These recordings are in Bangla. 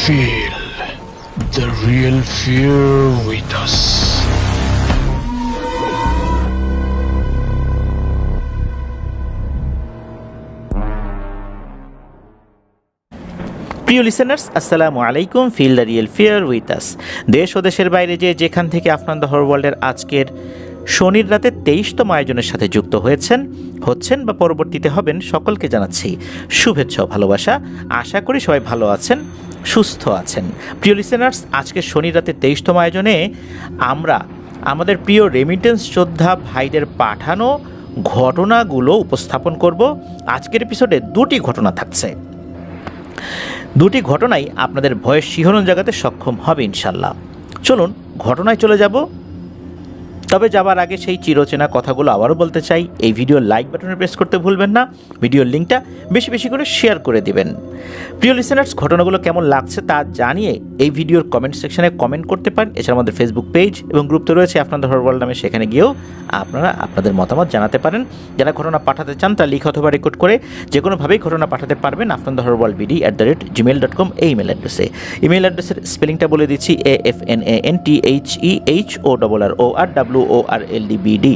Feel the real fear with us. প্রিয় লিসেনার্স, আসসালামু আলাইকুম। Feel the real fear with us. দেশ ও দেশের বাইরে যেখান থেকে আফনান দ্য হরর ওয়ার্ল্ডের আজকের শনির রাতে 23তম আয়োজনের সাথে যুক্ত হচ্ছেন বা পরবর্তীতে হবেন, সকলকে জানাচ্ছি শুভেচ্ছা ও ভালোবাসা। আশা করি সবাই ভালো আছেন, সুস্থ আছেন। প্রিয় লিসেনার্স, আজকের শনির রাতে 23তম আয়োজনে আমরা আমাদের প্রিয় রেমিটেন্স যোদ্ধা ভাইদের পাঠানো ঘটনাগুলো উপস্থাপন করব। আজকের এপিসোডে দুটি ঘটনা থাকছে। দুটি ঘটনাই আপনাদের ভয়ের শিহরণ জাগাতে সক্ষম হবে ইনশাল্লাহ। চলুন ঘটনায় চলে যাব। তবে যাবার আগে সেই চিরচেনা কথাগুলো আবারও বলতে চাই। এই ভিডিওর লাইক বাটনে প্রেস করতে ভুলবেন না। ভিডিওর লিঙ্কটা বেশি বেশি করে শেয়ার করে দিবেন। প্রিয় লিসেনার্স, ঘটনাগুলো কেমন লাগছে তা জানিয়ে এই ভিডিওর কমেন্ট সেকশনে কমেন্ট করতে পারেন। এছাড়া আমাদের ফেসবুক পেজ এবং গ্রুপ তো রয়েছে আফনান দ্য হরর ওয়ার্ল্ড নামে, সেখানে গিয়েও আপনারা আপনাদের মতামত জানাতে পারেন। যারা ঘটনা পাঠাতে চান তা লিখে অথবা রেকর্ড করে যে কোনোভাবেই ঘটনা পাঠাতে পারবেন Afnan the horror world bd@gmail.com এই ইমেল অ্যাড্রেসে। ইমেল অ্যাড্রেসের স্পেলিংটা বলে দিচ্ছি, AFNANTHEHORRWORLDBD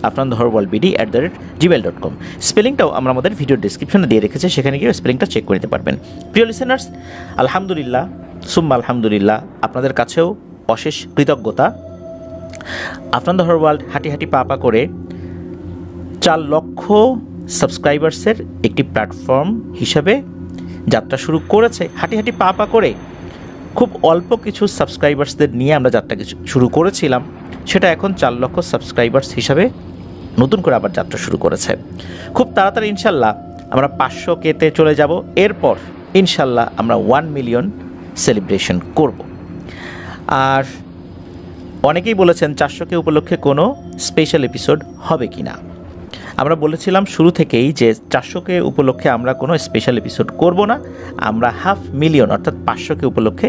Afnan the horror world bd@gmail.com। স্পেলিংটাও আমরা আমাদের ভিডিওর ডিসক্রিপশনে দিয়ে রেখেছি, সেখানে গিয়ে স্পেলিংটা চেক করে নিতে পারবেন। প্রিয় লিসেনার্স, আলহামদুলিল্লাহ সুম্মা আলহামদুলিল্লাহ, আপনাদের কাছেও অশেষ কৃতজ্ঞতা। আফনান দ্য হরর ওয়ার্ল্ড হাঁটি হাঁটি পা পা করে 4 লক্ষ সাবস্ক্রাইবার্সের একটি প্ল্যাটফর্ম হিসাবে যাত্রা শুরু করেছে। হাঁটি হাঁটি পা পা করে খুব অল্প কিছু সাবস্ক্রাইবার্সদের নিয়ে আমরা যাত্রা শুরু করেছিলাম, সেটা এখন 4 লক্ষ সাবস্ক্রাইবার্স হিসাবে নতুন করে আবার যাত্রা শুরু করেছে। খুব তাড়াতাড়ি ইনশাল্লাহ আমরা 500K-তে চলে যাব। এরপর ইনশাল্লাহ আমরা 1 মিলিয়ন সেলিব্রেশন করব। আর অনেকেই বলেছেন 400K উপলক্ষে কোনো স্পেশাল এপিসোড হবে কি না। আমরা বলেছিলাম শুরু থেকেই যে 400K উপলক্ষে আমরা কোনো স্পেশাল এপিসোড করব না, আমরা 500,000 অর্থাৎ 500K উপলক্ষে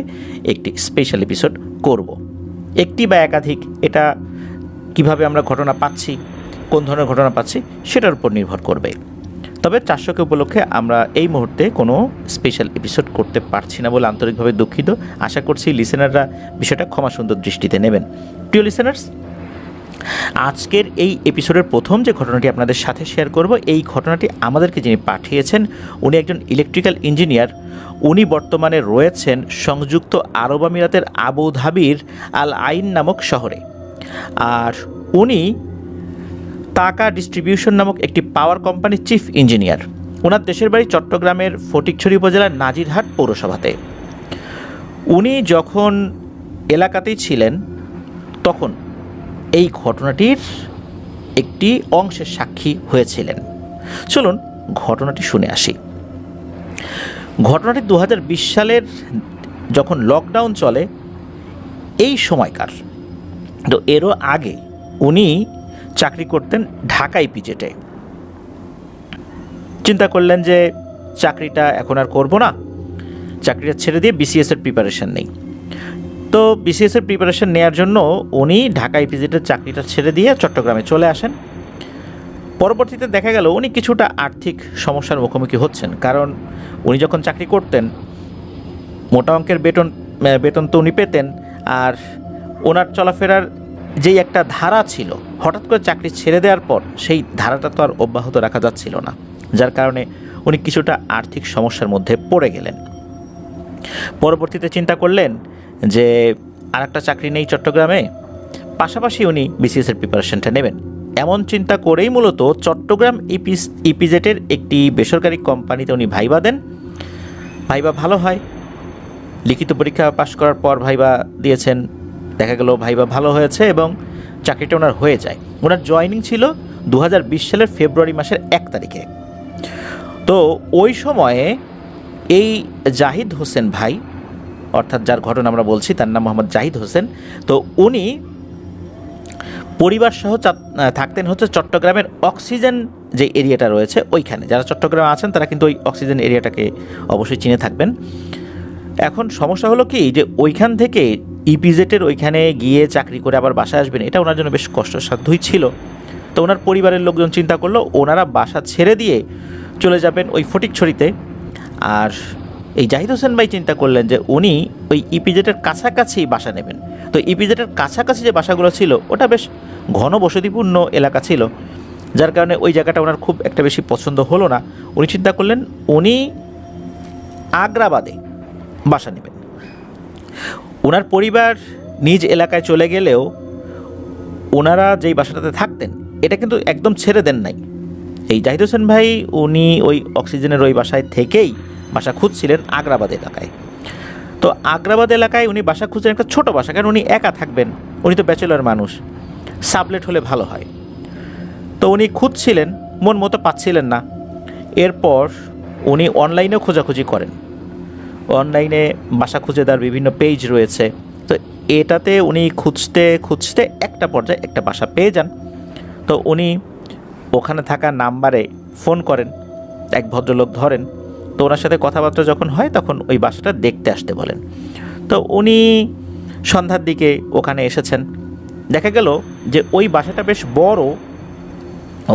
একটি স্পেশাল এপিসোড করব। একটি বা একাধিক, এটা কিভাবে আমরা ঘটনা পাচ্ছি, কোন ধরনের ঘটনা পাচ্ছি সেটার উপর নির্ভর করবে। তবে 400K উপলক্ষে আমরা এই মুহূর্তে কোনো স্পেশাল এপিসোড করতে পারছি না বলে আন্তরিকভাবে দুঃখিত। আশা করছি লিসেনাররা বিষয়টা ক্ষমা সুন্দর দৃষ্টিতে নেবেন। প্রিয় লিসেনার্স, আজকের এই এপিসোডের প্রথম যে ঘটনাটি আপনাদের সাথে শেয়ার করব, এই ঘটনাটি আমাদেরকে যিনি পাঠিয়েছেন উনি একজন ইলেকট্রিক্যাল ইঞ্জিনিয়ার। উনি বর্তমানে রয়েছেন সংযুক্ত আরব আমিরাতের আবুধাবির আল আইন নামক শহরে। আর উনি তাকা ডিস্ট্রিবিউশন নামক একটি পাওয়ার কোম্পানির চিফ ইঞ্জিনিয়ার। ওনার দেশের বাড়ি চট্টগ্রামের ফটিকছড়ি উপজেলার নাজিরহাট পৌরসভাতে। উনি যখন এলাকাতেই ছিলেন তখন এই ঘটনাটির একটি অংশের সাক্ষী হয়েছিলেন। চলুন ঘটনাটি শুনে আসি। ঘটনাটি 2020 সালের যখন লকডাউন চলে এই সময়কার। তো এরও আগে উনি চাকরি করতেন ঢাকা ইপিজেটে। চিন্তা করলেন যে চাকরিটা এখন আর করব না, চাকরিটা ছেড়ে দিয়ে বিসিএসের প্রিপারেশন নেই। তো বিসিএসের প্রিপারেশন নেওয়ার জন্য উনি ঢাকা ইপিজেটের চাকরিটা ছেড়ে দিয়ে চট্টগ্রামে চলে আসেন। পরবর্তীতে দেখা গেল উনি কিছুটা আর্থিক সমস্যার মুখোমুখি হচ্ছেন, কারণ উনি যখন চাকরি করতেন মোটা অঙ্কের বেতন তো উনি পেতেন, আর ওনার চলাফেরার যেই একটা ধারা ছিল, হঠাৎ করে চাকরি ছেড়ে দেওয়ার পর সেই ধারাটা তো আর অব্যাহত রাখা যাচ্ছিল না, যার কারণে উনি কিছুটা আর্থিক সমস্যার মধ্যে পড়ে গেলেন। পরবর্তীতে চিন্তা করলেন যে আর একটা চাকরি নেই চট্টগ্রামে, পাশাপাশি উনি বিসিএসের প্রিপারেশনটা নেবেন। এমন চিন্তা করেই মূলত চট্টগ্রাম ইপিজেটের একটি বেসরকারি কোম্পানিতে উনি ভাইবা দেন। ভাইবা ভালো হয়, লিখিত পরীক্ষা পাশ করার পর ভাইবা দিয়েছেন, দেখা গেল ভাইবা ভালো হয়েছে এবং চাকরিটা ওনার হয়ে যায়। ওনার জয়েনিং ছিল 2020 সালের ফেব্রুয়ারি মাসের 1 তারিখে। তো ওই সময়ে এই জাহিদ হোসেন ভাই, অর্থাৎ যার ঘটনা আমরা বলছি তার নাম মোহাম্মদ জাহিদ হোসেন, তো উনি পরিবার সহ থাকতেন হচ্ছে চট্টগ্রামের অক্সিজেন যে এরিয়াটা রয়েছে ওইখানে। যারা চট্টগ্রামে আছেন তারা কিন্তু ওই অক্সিজেন এরিয়াটাকে অবশ্যই চিনে থাকবেন। এখন সমস্যা হলো কি, যে ওইখান থেকে ইপিজেটের ওইখানে গিয়ে চাকরি করে আবার বাসায় আসবেন, এটা ওনার জন্য বেশ কষ্টসাধ্যই ছিল। তো ওনার পরিবারের লোকজন চিন্তা করলো ওনারা বাসা ছেড়ে দিয়ে চলে যাবেন ওই ফটিকছড়িতে। আর এই জাহিদ হোসেন ভাই চিন্তা করলেন যে উনি ওই ইপিজেডের কাছাকাছি বাসা নেবেন। তো ইপিজেডের কাছাকাছি যে বাসাগুলো ছিল ওটা বেশ ঘন বসতিপূর্ণ এলাকা ছিল, যার কারণে ওই জায়গাটা ওনার খুব একটা বেশি পছন্দ হলো না। উনি চিন্তা করলেন উনি আগ্রাবাদে বাসা নেবেন। ওনার পরিবার নিজ এলাকায় চলে গেলেও ওনারা যেই বাসাটাতে থাকতেন এটা কিন্তু একদম ছেড়ে দেন নাই। এই জাহিদ হোসেন ভাই উনি ওই অক্সিজেনের ওই বাসায় থেকেই বাসা খুঁজছিলেন আগ্রাবাদ এলাকায়। তো আগ্রাবাদ এলাকায় উনি বাসা খুঁজছেন একটা ছোট বাসা, কারণ উনি একা থাকবেন, উনি তো ব্যাচেলর মানুষ, সাবলেট হলে ভালো হয়। তো উনি খুঁজছিলেন, মন মতো পাচ্ছিলেন না। এরপর উনি অনলাইনেও খোঁজাখুঁজি করেন, অনলাইনে বাসা খুঁজে দেওয়ার বিভিন্ন পেজ রয়েছে। তো এটাতে উনি খুঁজতে খুঁজতে একটা পর্যায়ে একটা বাসা পেয়ে যান। তো উনি ওখানে থাকা নাম্বারে ফোন করেন, এক ভদ্রলোক ধরেন। তো ওনার সাথে কথাবার্তা যখন হয় তখন ওই বাসাটা দেখতে আসতে বলেন। তো উনি সন্ধ্যার দিকে ওখানে এসেছেন। দেখা গেল যে ওই বাসাটা বেশ বড়,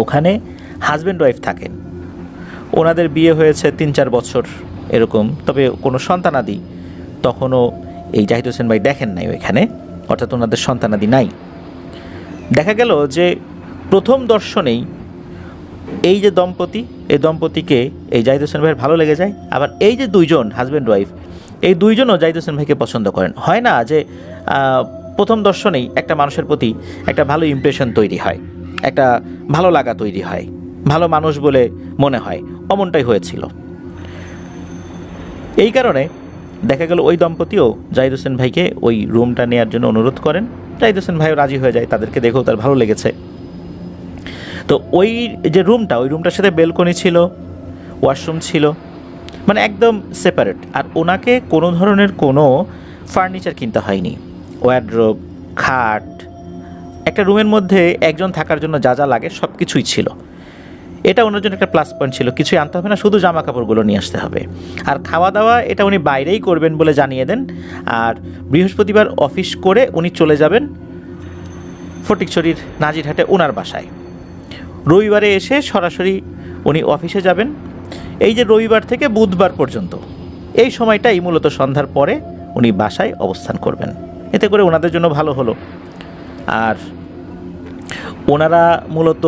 ওখানে হাজব্যান্ড ওয়াইফ থাকেন। ওনাদের বিয়ে হয়েছে 3-4 বছর এরকম, তবে কোনো সন্তানাদি তখনও এই জাহিদ হোসেন ভাই দেখেন নাই ওইখানে, অর্থাৎ ওনাদের সন্তানাদি নাই। দেখা গেল যে প্রথম দর্শনেই এই যে দম্পতি, এই দম্পতিকে এই জাহিদ হোসেন ভাইয়ের ভালো লেগে যায়। আবার এই যে দুইজন হাজব্যান্ড ওয়াইফ, এই দুইজনও জাহিদ হোসেন ভাইকে পছন্দ করেন। হয় না যে প্রথম দর্শনেই একটা মানুষের প্রতি একটা ভালো ইমপ্রেশন তৈরি হয়, একটা ভালো লাগা তৈরি হয়, ভালো মানুষ বলে মনে হয়, অমনটাই হয়েছিল। এই কারণে দেখা গেল ওই দম্পতিও জাহিদ হোসেন ভাইকে ওই রুমটা নেওয়ার জন্য অনুরোধ করেন। জাহিদ হোসেন ভাইও রাজি হয়ে যায়, তাদেরকে দেখেও তার ভালো লেগেছে। তো ওই যে রুমটা, ওই রুমটার সাথে বেলকনি ছিল, ওয়াশরুম ছিল, মানে একদম সেপারেট। আর ওনাকে কোনো ধরনের কোনো ফার্নিচার কিনতে হয়নি, ওয়ার্ড্রোব, খাট, একটা রুমের মধ্যে একজন থাকার জন্য যা যা লাগে সব কিছুই ছিল। এটা ওনার জন্য একটা প্লাস পয়েন্ট ছিল, কিছুই আনতে হবে না, শুধু জামা কাপড়গুলো নিয়ে আসতে হবে। আর খাওয়া দাওয়া এটা উনি বাইরেই করবেন বলে জানিয়ে দেন। আর বৃহস্পতিবার অফিস করে উনি চলে যাবেন ফটিকছড়ির নাজিরহাটে ওনার বাসায়। রবিবারে এসে সরাসরি উনি অফিসে যাবেন। এই যে রবিবার থেকে বুধবার পর্যন্ত এই সময়টাই মূলত সন্ধ্যার পরে উনি বাসায় অবস্থান করবেন। এতে করে ওনাদের জন্য ভালো হলো। আর ওনারা মূলত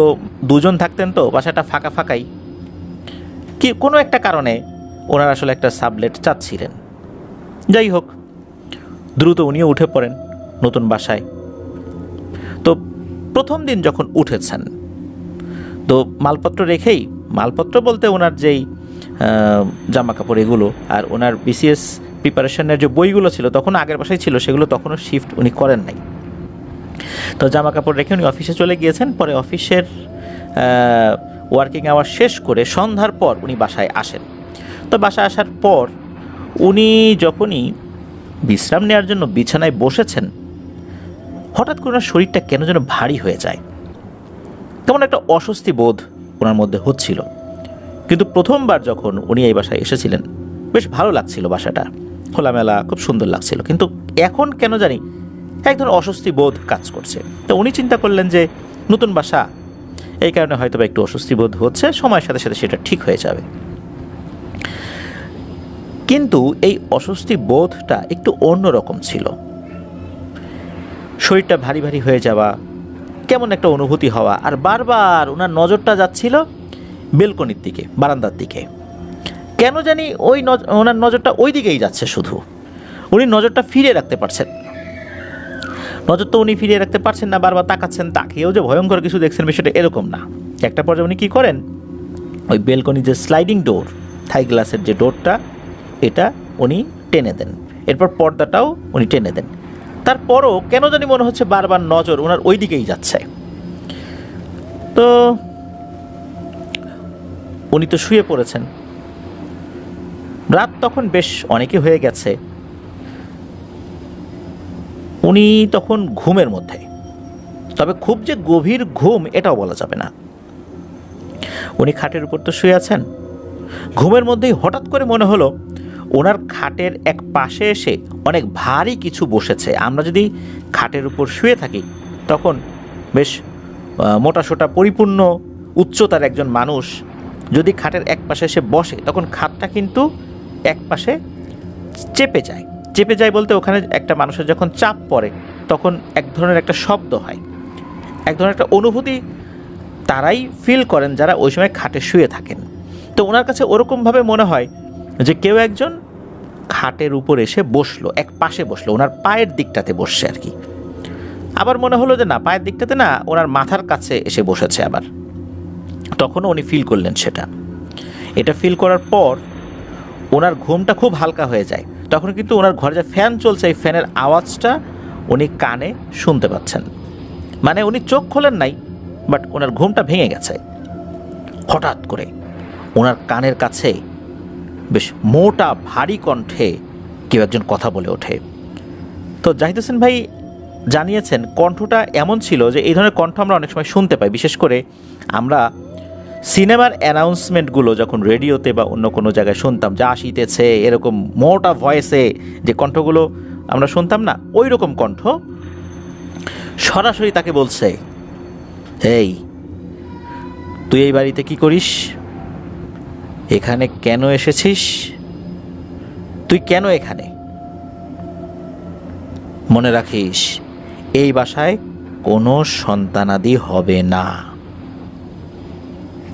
দুজন থাকতেন, তো বাসাটা ফাঁকা ফাঁকাই, কি কোনো একটা কারণে ওনারা আসলে একটা সাবলেট চাচ্ছিলেন। যাই হোক, দ্রুত উনিও উঠে পড়েন নতুন বাসায়। তো প্রথম দিন যখন উঠেছেন, তো মালপত্র রেখেই, মালপত্র বলতে ওনার যেই জামা কাপড় এগুলো, আর ওনার বিসিএস প্রিপারেশনের যে বইগুলো ছিল তখন আগের বাসায় ছিল, সেগুলো তখনও শিফট উনি করেন নাই। তো জামা কাপড় রেখে উনি অফিসে চলে গিয়েছেন। পরে অফিসের ওয়ার্কিং আওয়ার শেষ করে সন্ধ্যার পর উনি বাসায় আসেন। তো বাসায় আসার পর উনি যখনই বিশ্রাম নেওয়ার জন্য বিছানায় বসেছেন, হঠাৎ করে ওনার শরীরটা কেন যেন ভারী হয়ে যায়, তেমন একটা অস্বস্তি বোধ ওনার মধ্যে হচ্ছিল। কিন্তু প্রথমবার যখন উনি এই বাসায় এসেছিলেন বেশ ভালো লাগছিল, বাসাটা খোলামেলা, খুব সুন্দর লাগছিল। কিন্তু এখন কেন জানি এক ধরনের অস্বস্তি বোধ কাজ করছে। তো উনি চিন্তা করলেন যে নতুন বাসা, এই কারণে হয়তো একটু অস্বস্তি বোধ হচ্ছে, সময়ের সাথে সাথে সেটা ঠিক হয়ে যাবে। কিন্তু এই অস্বস্তি বোধটা একটু অন্যরকম ছিল। শরীরটা ভারী ভারী হয়ে যাওয়া, কেমন একটা অনুভূতি হওয়া, আর বারবার ওনার নজরটা যাচ্ছিল বেলকনির দিকে, বারান্দার দিকে। কেন জানি ওনার নজরটা ওই দিকেই যাচ্ছে, শুধু উনি নজরটা ফিরিয়ে রাখতে পারছেন। নজর তো উনি ফিরিয়ে রাখতে পারছেন না, বারবার তাকাচ্ছেন, তাকিয়েও যে ভয়ঙ্কর কিছু দেখছেন বিষয়টা এরকম না। একটা পর্যায়ে উনি কী করেন, ওই বেলকনির যে স্লাইডিং ডোর, থাই গ্লাসের যে ডোরটা, এটা উনি টেনে দেন। এরপর পর্দাটাও উনি টেনে দেন। তারপরও কেন জানি মনে হচ্ছে বারবার নজর ওনার ওই দিকেই যাচ্ছে। তো উনি তো শুয়ে পড়েছেন, রাত তখন বেশ অনেকে হয়ে গেছে। উনি তখন ঘুমের মধ্যে, তবে খুব যে গভীর ঘুম এটাও বলা যাবে না। উনি খাটের উপর তো শুয়ে আছেন, ঘুমের মধ্যেই হঠাৎ করে মনে হলো ওনার খাটের এক পাশে এসে অনেক ভারী কিছু বসেছে। আমরা যদি খাটের উপর শুয়ে থাকি তখন বেশ মোটাসোটা পরিপূর্ণ উচ্চতার একজন মানুষ যদি খাটের এক পাশে এসে বসে, তখন খাটটা কিন্তু এক পাশে চেপে যায়। চেপে যায় বলতে ওখানে একটা মানুষের যখন চাপ পড়ে তখন এক ধরনের একটা শব্দ হয়, এক ধরনের একটা অনুভূতি তারাই ফিল করেন যারা ওই সময় খাটে শুয়ে থাকেন। তো ওনার কাছে ওরকমভাবে মনে হয় যে কেউ একজন খাটের উপর এসে বসলো, এক পাশে বসলো, ওনার পায়ের দিকটাতে বসছে আর কি। আবার মনে হলো যে না, পায়ের দিকটাতে না, ওনার মাথার কাছে এসে বসেছে আবার। তখনও উনি ফিল করলেন সেটা। এটা ফিল করার পর ওনার ঘুমটা খুব হালকা হয়ে যায়। তখন কিন্তু ওনার ঘরে যে ফ্যান চলছে এই ফ্যানের আওয়াজটা উনি কানে শুনতে পাচ্ছেন। মানে উনি চোখ খোলেন নাই, বাট ওনার ঘুমটা ভেঙে গেছে। হঠাৎ করে ওনার কানের কাছে বেশ মোটা ভারী কণ্ঠে কেউ একজন কথা বলে ওঠে। তো জাহিদ হোসেন ভাই জানিয়েছেন কণ্ঠটা এমন ছিল যে এই ধরনের কণ্ঠ আমরা অনেক সময় শুনতে পাই, বিশেষ করে আমরা সিনেমার অ্যানাউন্সমেন্টগুলো যখন রেডিওতে বা অন্য কোনো জায়গায় শুনতাম, যা আসিতেছে এরকম মোটা ভয়েসে যে কণ্ঠগুলো আমরা শুনতাম না, ওই রকম কণ্ঠ সরাসরি তাকে বলছে, এই তুই এই বাড়িতে কি করিস, এখানে কেন এসেছিস, তুই কেন এখানে, মনে রাখিস এই বাসায় কোনো সন্তানাদি হবে না।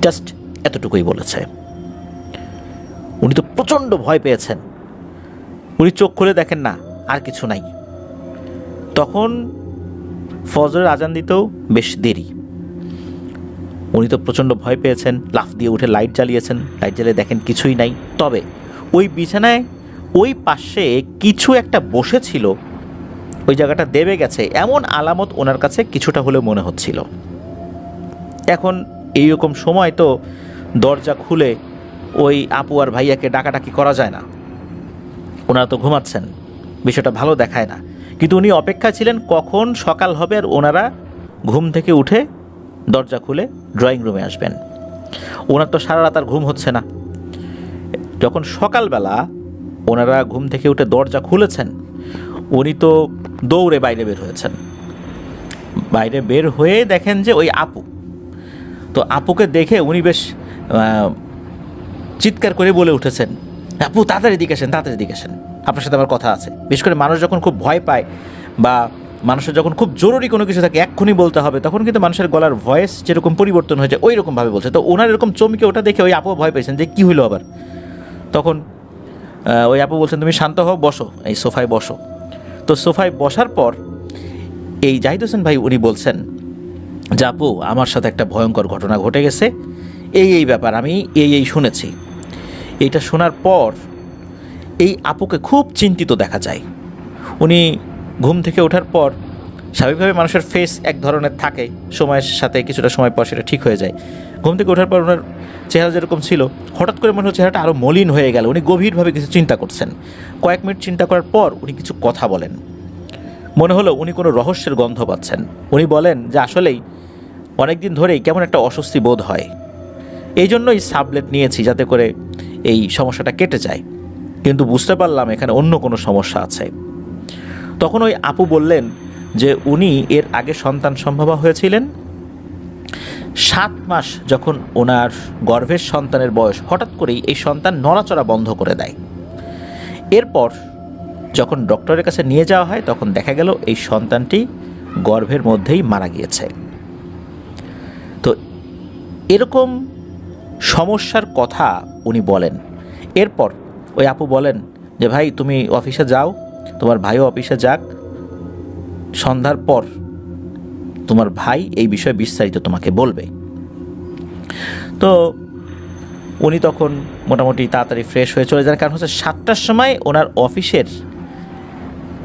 জাস্ট এতটুকুই বলেছে। উনি তো প্রচণ্ড ভয় পেয়েছেন। উনি চোখ খুলে দেখেন না, আর কিছু নাই। তখন ফজরের আজান দিতেও বেশ দেরি। উনি তো প্রচণ্ড ভয় পেয়েছেন, লাফ দিয়ে উঠে লাইট জ্বালিয়েছেন। লাইট জ্বালিয়ে দেখেন কিছুই নাই। তবে ওই বিছানায় ওই পাশে কিছু একটা বসেছিল, ওই জায়গাটা দেবে গেছে এমন আলামত ওনার কাছে কিছুটা হলেও মনে হচ্ছিল। এখন এইরকম সময় তো দরজা খুলে ওই আপু আর ভাইয়াকে ডাকাডাকি করা যায় না, ওনারা তো ঘুমাচ্ছেন, বিষয়টা ভালো দেখায় না। কিন্তু উনি অপেক্ষা ছিলেন কখন সকাল হবে আর ওনারা ঘুম থেকে উঠে দরজা খুলে ড্রয়িং রুমে আসবেন। ওনার তো সারা রাত আর ঘুম হচ্ছে না। যখন সকালবেলা ওনারা ঘুম থেকে উঠে দরজা খুলেছেন, উনি তো দৌড়ে বাইরে বের হয়েছেন। বাইরে বের হয়ে দেখেন যে ওই আপু। তো আপুকে দেখে উনি বেশ চিৎকার করে বলে উঠেছেন, আপু তাড়াতাড়ি দিকে আসেন, তাড়াতাড়ি দিকে আসেন, আপনার সাথে আমার কথা আছে। বিশেষ করে মানুষ যখন খুব ভয় পায় বা মানুষের যখন খুব জরুরি কোনো কিছু থাকে, এক্ষুনি বলতে হবে, তখন কিন্তু মানুষের গলার ভয়েস যেরকম পরিবর্তন হয়েছে ওই রকমভাবে বলছে। তো ওনার এরকম চমকে ওটা দেখে ওই আপু ভয় পেয়েছেন যে কী হইলো আবার। তখন ওই আপু বলছেন, তুমি শান্ত হও, বসো, এই সোফায় বসো। তো সোফায় বসার পর এই জাহিদ হোসেন ভাই উনি বলছেন যে আপু, আমার সাথে একটা ভয়ঙ্কর ঘটনা ঘটে গেছে, এই ব্যাপার আমি এই শুনেছি। এইটা শোনার পর এই আপুকে খুব চিন্তিত দেখা যায়। উনি ঘুম থেকে ওঠার পর স্বাভাবিকভাবে মানুষের ফেস এক ধরনের থাকে, সময়ের সাথে কিছুটা সময় পর সেটা ঠিক হয়ে যায়। ঘুম থেকে ওঠার পর ওনার চেহারা যেরকম ছিল, হঠাৎ করে মনে হচ্ছে চেহারাটা আরও মলিন হয়ে গেল। উনি গভীরভাবে কিছু চিন্তা করছেন। কয়েক মিনিট চিন্তা করার পর উনি কিছু কথা বলেন। মনে হলো উনি কোনো রহস্যের গন্ধ পাচ্ছেন। উনি বলেন যে আসলেই অনেক দিন ধরেই কেমন একটা অস্বস্তি বোধ হয়, এই জন্যই সাবলেট নিয়েছি যাতে করে এই সমস্যাটা কেটে যায়, কিন্তু বুঝতে পারলাম এখানে অন্য কোনো সমস্যা আছে। তখন ওই আপু বললেন যে উনি এর আগে সন্তান সম্ভবা হয়েছিলেন। 7 মাস যখন ওনার গর্ভের সন্তানের বয়স, হঠাৎ করেই এই সন্তান নড়াচড়া বন্ধ করে দেয়। এরপর যখন ডক্টরের কাছে নিয়ে যাওয়া হয় তখন দেখা গেল এই সন্তানটি গর্ভের মধ্যেই মারা গিয়েছে। তো এরকম সমস্যার কথা উনি বলেন। এরপর ওই আপু বলেন যে ভাই তুমি অফিসে যাও, তোমার ভাইও অফিসে যাক, সন্ধ্যার পর তোমার ভাই এই বিষয়ে বিস্তারিত তোমাকে বলবে। তো উনি তখন মোটামুটি তাড়াতাড়ি ফ্রেশ হয়ে চলে যান, কারণ হচ্ছে 7টার সময় ওনার অফিসের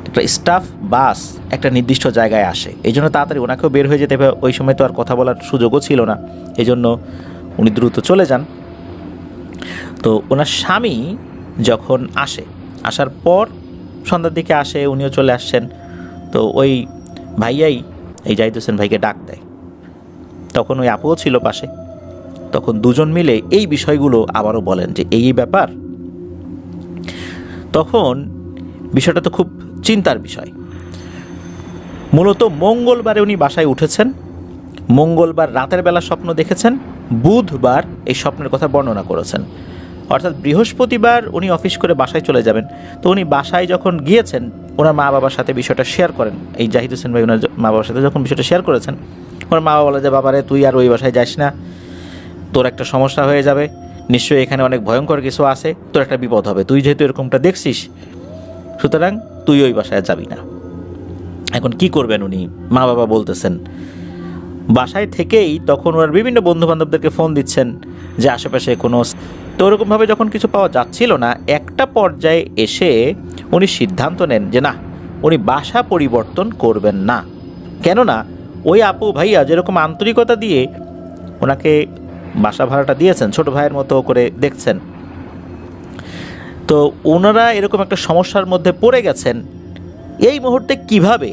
একটা স্টাফ বাস একটা নির্দিষ্ট জায়গায় আসে, এই জন্য তাড়াতাড়ি ওনাকেও বের হয়ে যেতে হবে। ওই সময় তো আর কথা বলার সুযোগও ছিল না, এই জন্য উনি দ্রুত চলে যান। তো ওনার স্বামী যখন আসার পর সন্ধ্যার দিকে আসে, উনিও চলে আসছেন। তো ওই ভাইয়াই এই জাহিদ হোসেন ভাইকে ডাক দেয়। তখন ওই আপুও ছিল পাশে। তখন দুজন মিলে এই বিষয়গুলো আবারও বলেন যে এই ব্যাপার। তখন বিষয়টা তো খুব চিন্তার বিষয়। মূলত মঙ্গলবারে উনি বাসায় উঠেছেন, মঙ্গলবার রাতের বেলা স্বপ্ন দেখেছেন, বুধবার এই স্বপ্নের কথা বর্ণনা করেছেন। অর্থাৎ বৃহস্পতিবার উনি অফিস করে বাসায় চলে যাবেন। তো উনি বাসায় যখন গিয়েছেন, ওনার মা বাবার সাথে বিষয়টা শেয়ার করেন। এই জাহিদ হোসেন ভাই ওনার মা বাবার সাথে যখন বিষয়টা শেয়ার করেছেন, ওনার মা বাবা বলে যে, বাবারে তুই আর ওই বাসায় যাস না, তোর একটা সমস্যা হয়ে যাবে, নিশ্চয়ই এখানে অনেক ভয়ঙ্কর কিছু আছে, তোর একটা বিপদ হবে, তুই যেহেতু এরকমটা দেখছিস, সুতরাং তুই ওই বাসায় যাবি না। এখন কি করবেন উনি? মা বাবা বলতেছেন। বাসায় থেকেই তখন ওনার বিভিন্ন বন্ধু বান্ধবদেরকে ফোন দিচ্ছেন যে আশেপাশে কোনো, তো ওরকমভাবে যখন কিছু পাওয়া যাচ্ছিল না, একটা পর্যায়ে এসে উনি সিদ্ধান্ত নেন যে না, উনি বাসা পরিবর্তন করবেন না। কেননা ওই আপু ভাইয়া যেরকম আন্তরিকতা দিয়ে ওনাকে বাসা ভাড়াটা দিয়েছেন, ছোট ভাইয়ের মতো করে দেখছেন, তো ওনারা এরকম একটা সমস্যার মধ্যে পড়ে গেছেন, এই মুহূর্তে কিভাবে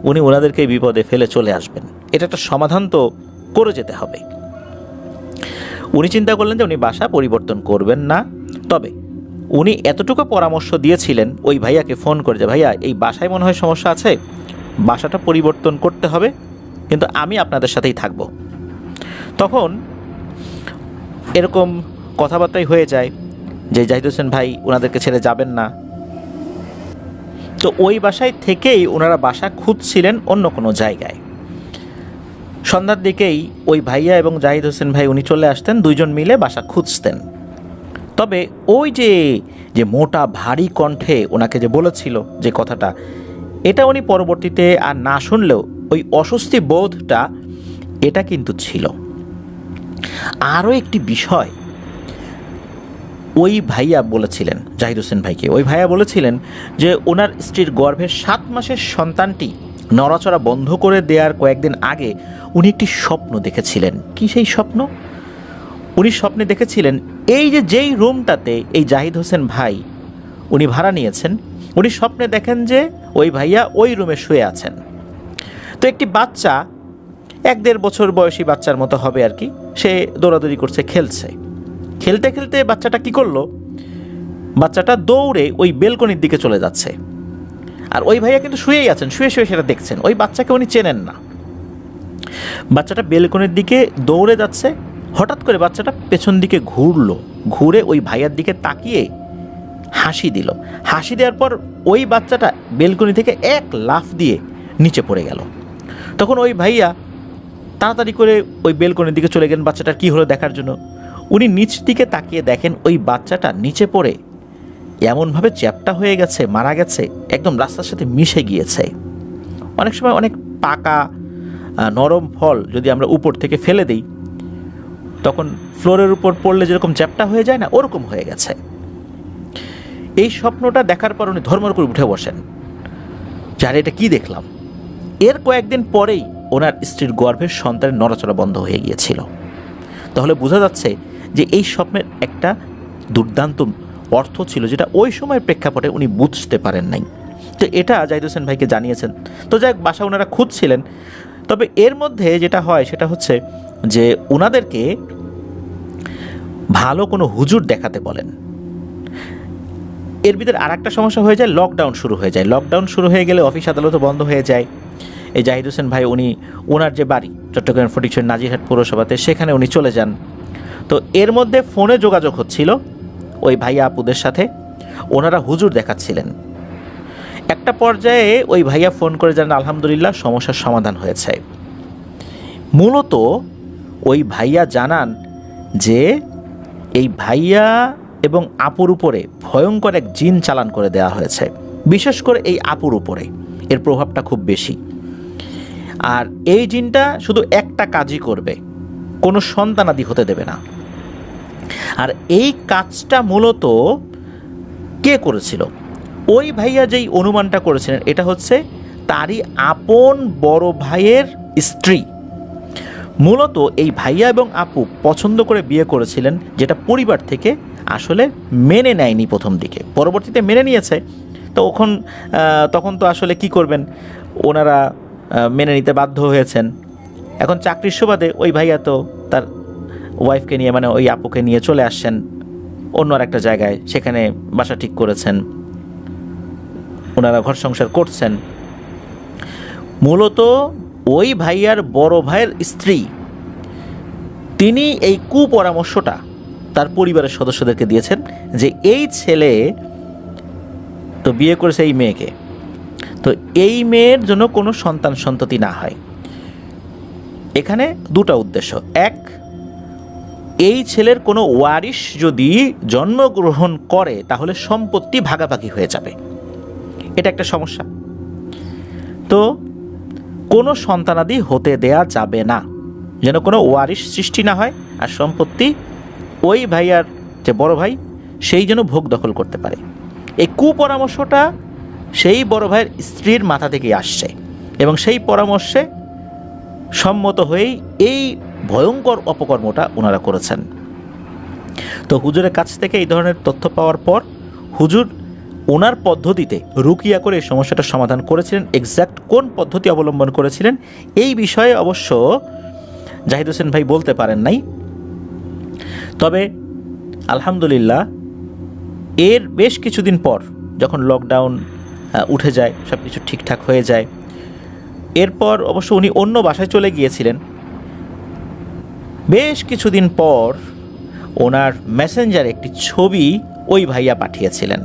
উনি ওনাদেরকে বিপদে ফেলে চলে আসবেন? এটা একটা সমাধান তো করে যেতে হবে। উনি চিন্তা করলেন যে উনি বাসা পরিবর্তন করবেন না, তবে উনি এতটুকু পরামর্শ দিয়েছিলেন ওই ভাইয়াকে ফোন করে যে, ভাইয়া এই বাসায় মনে হয় সমস্যা আছে, বাসাটা পরিবর্তন করতে হবে, কিন্তু আমি আপনাদের সাথেই থাকব। তখন এরকম কথাবার্তাই হয়ে যায় যে জাহিদ হোসেন ভাই ওনাদেরকে ছেড়ে যাবেন না। তো ওই বাসায় থেকেই ওনারা বাসা খুঁজছিলেন অন্য কোনো জায়গায়। সন্ধ্যার দিকেই ওই ভাইয়া এবং জাহিদ হোসেন ভাই উনি চলে আসতেন, দুইজন মিলে বাসা খুঁজতেন। তবে ওই যে মোটা ভারী কণ্ঠে ওনাকে যে বলেছিল যে কথাটা, এটা উনি পরবর্তীতে আর না শুনলেও ওই অস্বস্তি বোধটা এটা কিন্তু ছিল। আরও একটি বিষয় ওই ভাইয়া বলেছিলেন জাহিদ হোসেন ভাইকে, ওই ভাইয়া বলেছিলেন যে ওনার স্ত্রীর গর্ভের 7 মাসের সন্তানটি নড়াচড়া বন্ধ করে দেওয়ার কয়েকদিন আগে উনি একটি স্বপ্ন দেখেছিলেন। কি সেই স্বপ্ন? উনি স্বপ্নে দেখেছিলেন যেই রুমটাতে এই জাহিদ হোসেন ভাই উনি ভাড়া নিয়েছেন, উনি স্বপ্নে দেখেন যে ওই ভাইয়া ওই রুমে শুয়ে আছেন। তো একটি বাচ্চা, 1-1.5 বছর বয়সী বাচ্চার মতো হবে আর কি, সে দৌড়াদৌড়ি করছে, খেলছে। খেলতে খেলতে বাচ্চাটা কি করলো? বাচ্চাটা দৌড়ে ওই বেলকনির দিকে চলে যাচ্ছে। আর ওই ভাইয়া কিন্তু শুয়েই আছেন, শুয়ে শুয়ে সেটা দেখছেন। ওই বাচ্চাকে উনি চেনেন না। বাচ্চাটা বেলকনির দিকে দৌড়ে যাচ্ছে, হঠাৎ করে বাচ্চাটা পেছন দিকে ঘুরে ওই ভাইয়ার দিকে তাকিয়ে হাসি দিল। হাসি দেওয়ার পর ওই বাচ্চাটা বেলকনি থেকে এক লাফ দিয়ে নিচে পড়ে গেল। তখন ওই ভাইয়া তাড়াতাড়ি করে ওই বেলকনির দিকে চলে গেলেন বাচ্চাটার কী হলো দেখার জন্য। উনি নিচ দিকে তাকিয়ে দেখেন ওই বাচ্চাটা নিচে পড়ে এমনভাবে চ্যাপ্টা হয়ে গেছে, মারা গেছে, একদম রাস্তার সাথে মিশে গিয়েছে। অনেক সময় অনেক পাকা নরম ফল যদি আমরা উপর থেকে ফেলে দিই, তখন ফ্লোরের উপর পড়লে যেরকম চ্যাপ্টা হয়ে যায় না, ওরকম হয়ে গেছে। এই স্বপ্নটা দেখার পর উনি ধর্মর করে উঠে বসেন, যার এটা কি দেখলাম। এর কয়েকদিন পরেই ওনার স্ত্রীর গর্ভের সন্তানের নড়াচড়া বন্ধ হয়ে গিয়েছিল। তাহলে বোঝা যাচ্ছে যে এই স্বপ্নের একটা দুর্দান্ত অর্থ ছিল, যেটা ওই সময়ের প্রেক্ষাপটে উনি বুঝতে পারেন নাই। তো এটা জাহিদ হোসেন ভাইকে জানিয়েছেন। তো যাই হোক, বাসা ওনারা খুঁজছিলেন। তবে এর মধ্যে যেটা হয় সেটা হচ্ছে যে ওনাদেরকে ভালো কোনো হুজুর দেখাতে বলেন। এর ভিতরে আর একটা সমস্যা হয়ে যায়, লকডাউন শুরু হয়ে যায়। লকডাউন শুরু হয়ে গেলে অফিস আদালতও বন্ধ হয়ে যায়। এই জাহিদ হোসেন ভাই উনি ওনার যে বাড়ি চট্টগ্রাম ফটিকছড়ি নাজিরহাট পৌরসভাতে, সেখানে উনি চলে যান। তো এর মধ্যে ফোনে যোগাযোগ হচ্ছিল ওই ভাইয়া আপুদের সাথে, ওনারা হুজুর দেখাচ্ছিলেন। একটা পর্যায়ে ওই ভাইয়া ফোন করে জানান আলহামদুলিল্লাহ সমস্যার সমাধান হয়েছে। মূলত ওই ভাইয়া জানান যে এই ভাইয়া এবং আপুর উপরে ভয়ঙ্কর এক জিন চালান করে দেওয়া হয়েছে, বিশেষ করে এই আপুর উপরে এর প্রভাবটা খুব বেশি। আর এই জিনটা শুধু একটা কাজই করবে, কোনো সন্তানাদি হতে দেবে না। আর এই কাজটা মূলত কে করেছিল? ওই ভাইয়া যেই অনুমানটা করেছিলেন, এটা হচ্ছে তারই আপন বড় ভাইয়ের স্ত্রী। মূলত এই ভাইয়া এবং আপু পছন্দ করে বিয়ে করেছিলেন, যেটা পরিবার থেকে আসলে মেনে নেয়নি প্রথম দিকে, পরবর্তীতে মেনে নিয়েছে। তো তখন তো আসলে কি করবেন, ওনারা মেনে নিতে বাধ্য হয়েছেন। এখন চাকরির সুবাদে ওই ভাইয়া তো তার ওয়াইফকে নিয়ে, মানে ওই আপুকে নিয়ে চলে আসছেন অন্য আর একটা জায়গায়, সেখানে বাসা ঠিক করেছেন, ওনারা ঘর সংসার করছেন। মূলত ওই ভাইয়ার বড় ভাইয়ের স্ত্রী তিনি এই কুপরামর্শটা তার পরিবারের সদস্যদেরকে দিয়েছেন যে এই ছেলে তো বিয়ে করেছে এই মেয়েকে, তো এই মেয়ের জন্য কোনো সন্তান সন্ততি না হয়। এখানে দুটা উদ্দেশ্য। এক, এই ছেলের কোনো ওয়ারিশ যদি জন্মগ্রহণ করে তাহলে সম্পত্তি ভাগাভাগি হয়ে যাবে, এটা একটা সমস্যা। তো কোনো সন্তানাদি হতে দেয়া যাবে না, যেন কোনো ওয়ারিশ সৃষ্টি না হয়, আর সম্পত্তি ওই ভাইয়ার যে বড় ভাই সেই যেন ভোগ দখল করতে পারে। এই কুপরামর্শটা সেই বড় ভাইয়ের স্ত্রীর মাথা থেকেই আসছে এবং সেই পরামর্শে সম্মত হয়েই এই ভয়ঙ্কর অপকর্মটা ওনারা করেছেন। তো হুজুরের কাছ থেকে এই ধরনের তথ্য পাওয়ার পর হুজুর ওনার পদ্ধতিতে রুকিয়া করে এই সমস্যাটার সমাধান করেছিলেন। এক্স্যাক্ট কোন পদ্ধতি অবলম্বন করেছিলেন এই বিষয়ে অবশ্য জাহিদ হোসেন ভাই বলতে পারেন নাই। তবে আলহামদুলিল্লাহ এর বেশ কিছুদিন পর যখন লকডাউন উঠে যায়, সব কিছু ঠিকঠাক হয়ে যায়, এরপর অবশ্য উনি অন্য বাসায় চলে গিয়েছিলেন। বেশ কিছুদিন পর ওনার মেসেঞ্জারে একটি ছবি ওই ভাইয়া পাঠিয়েছিলেন।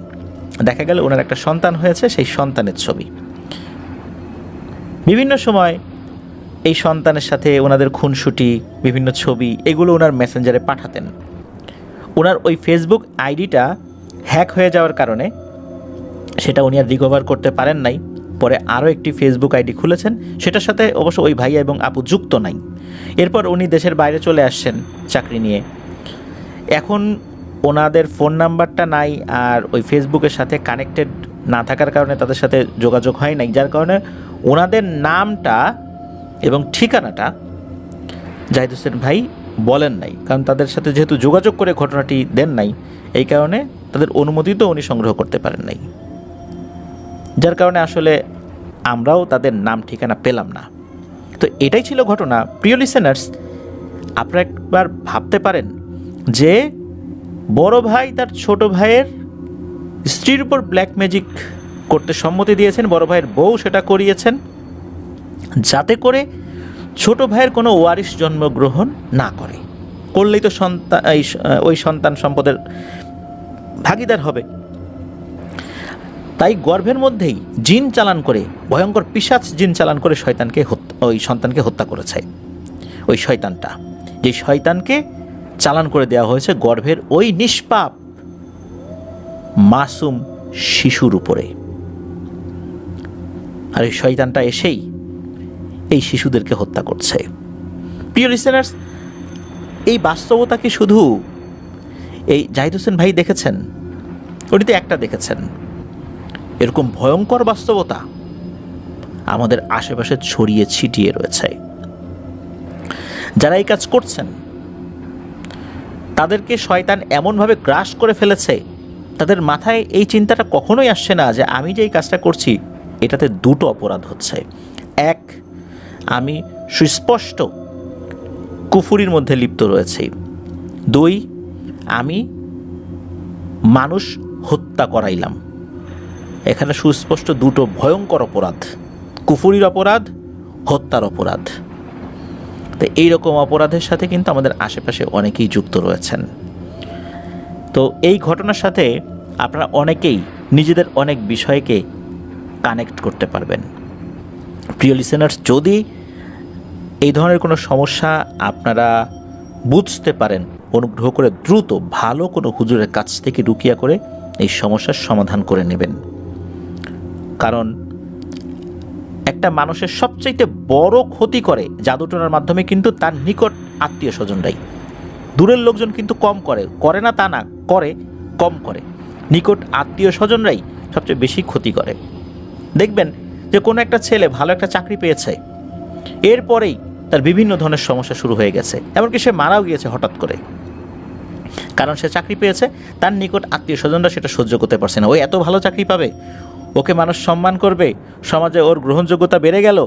দেখা গেল ওনার একটা সন্তান হয়েছে, সেই সন্তানের ছবি। বিভিন্ন সময় এই সন্তানের সাথে ওনাদের খুনসুটি, বিভিন্ন ছবি, এগুলো ওনার মেসেঞ্জারে পাঠাতেন। ওনার ওই ফেসবুক আইডিটা হ্যাক হয়ে যাওয়ার কারণে সেটা উনি আর রিকভার করতে পারেন নাই। পরে আরও একটি ফেসবুক আইডি খুলেছেন, সেটার সাথে অবশ্য ওই ভাইয়া এবং আপু যুক্ত নাই। এরপর উনি দেশের বাইরে চলে আসছেন চাকরি নিয়ে। এখন ওনাদের ফোন নাম্বারটা নাই, আর ওই ফেসবুকের সাথে কানেক্টেড না থাকার কারণে তাদের সাথে যোগাযোগ হয় নাই, যার কারণে ওনাদের নামটা এবং ঠিকানাটা জাহিদ হোসেন ভাই বলেন নাই। কারণ তাদের সাথে যেহেতু যোগাযোগ করে ঘটনাটি দেন নাই, এই কারণে তাদের অনুমতি তো উনি সংগ্রহ করতে পারেন নাই, যার কারণে আসলে আমরাও তাদের নাম ঠিকানা পেলাম না। তো এটাই ছিল ঘটনা। প্রিয় লিসেনার্স, আপনারা একবার ভাবতে পারেন যে বড় ভাই তার ছোট ভাইয়ের স্ত্রীর উপর ব্ল্যাক ম্যাজিক করতে সম্মতি দিয়েছেন, বড় ভাইয়ের বউ সেটা করিয়েছেন, যাতে করে ছোট ভাইয়ের কোনো ওয়ারিশ জন্মগ্রহণ না করে। করলেই তো ওই সন্তান সম্পদের ভাগিদার হবে। তাই গর্ভের মধ্যেই জিন চালান করে, ভয়ঙ্কর পিশাচ জিন চালান করে ওই সন্তানকে হত্যা করেছে। ওই শয়তানটা, যে শয়তানকে চালান করে দেওয়া হয়েছে গর্ভের ওই নিষ্পাপ মাসুম শিশুর উপরে। আর এই শয়তানটা এসেই এই শিশুদেরকে হত্যা করছে। প্রিয় লিসেনার্স, এই বাস্তবতা কি শুধু এই জাহিদ হোসেন ভাই দেখেছেন? উনি তো একটা দেখেছেন। এরকম ভয়ঙ্কর বাস্তবতা আমাদের আশেপাশে ছড়িয়ে ছিটিয়ে রয়েছে। যারা এই কাজ করছেন তাদেরকে শয়তান এমনভাবে গ্রাস করে ফেলেছে, তাদের মাথায় এই চিন্তাটা কখনোই আসছে না যে আমি যে এই কাজটা করছি এটাতে দুটো অপরাধ হচ্ছে। এক, আমি সুস্পষ্ট কুফুরির মধ্যে লিপ্ত রয়েছি। দুই, আমি মানুষ হত্যা করাইলাম। এখানে সুস্পষ্ট দুটো ভয়ঙ্কর অপরাধ, কুফুরির অপরাধ, হত্যার অপরাধ। তো এইরকম অপরাধের সাথে কিন্তু আমাদের আশেপাশে অনেকেই যুক্ত রয়েছেন। তো এই ঘটনার সাথে আপনারা অনেকেই নিজেদের অনেক বিষয়কে কানেক্ট করতে পারবেন। প্রিয় লিসেনার্স, যদি এই ধরনের কোনো সমস্যা আপনারা বুঝতে পারেন, অনুগ্রহ করে দ্রুত ভালো কোনো হুজুরের কাছ থেকে রুকিয়া করে এই সমস্যার সমাধান করে নেবেন। কারণ একটা মানুষের সবচাইতে বড় ক্ষতি করে জাদুটোনার মাধ্যমে কিন্তু তার নিকট আত্মীয় স্বজনরাই। দূরের লোকজন কিন্তু কম করে না তা না, করে কম করে। নিকট আত্মীয় স্বজনরাই সবচেয়ে বেশি ক্ষতি করে। দেখবেন যে কোনো একটা ছেলে ভালো একটা চাকরি পেয়েছে, এরপরেই তার বিভিন্ন ধরনের সমস্যা শুরু হয়ে গেছে, এমনকি সে মারাও গিয়েছে হঠাৎ করে। কারণ সে চাকরি পেয়েছে, তার নিকট আত্মীয় স্বজনরা সেটা সহ্য করতে পারছে না। ওই এত ভালো চাকরি পাবে, ওকে মানুষ সম্মান করবে, সমাজে ওর গ্রহণযোগ্যতা বেড়ে গেল,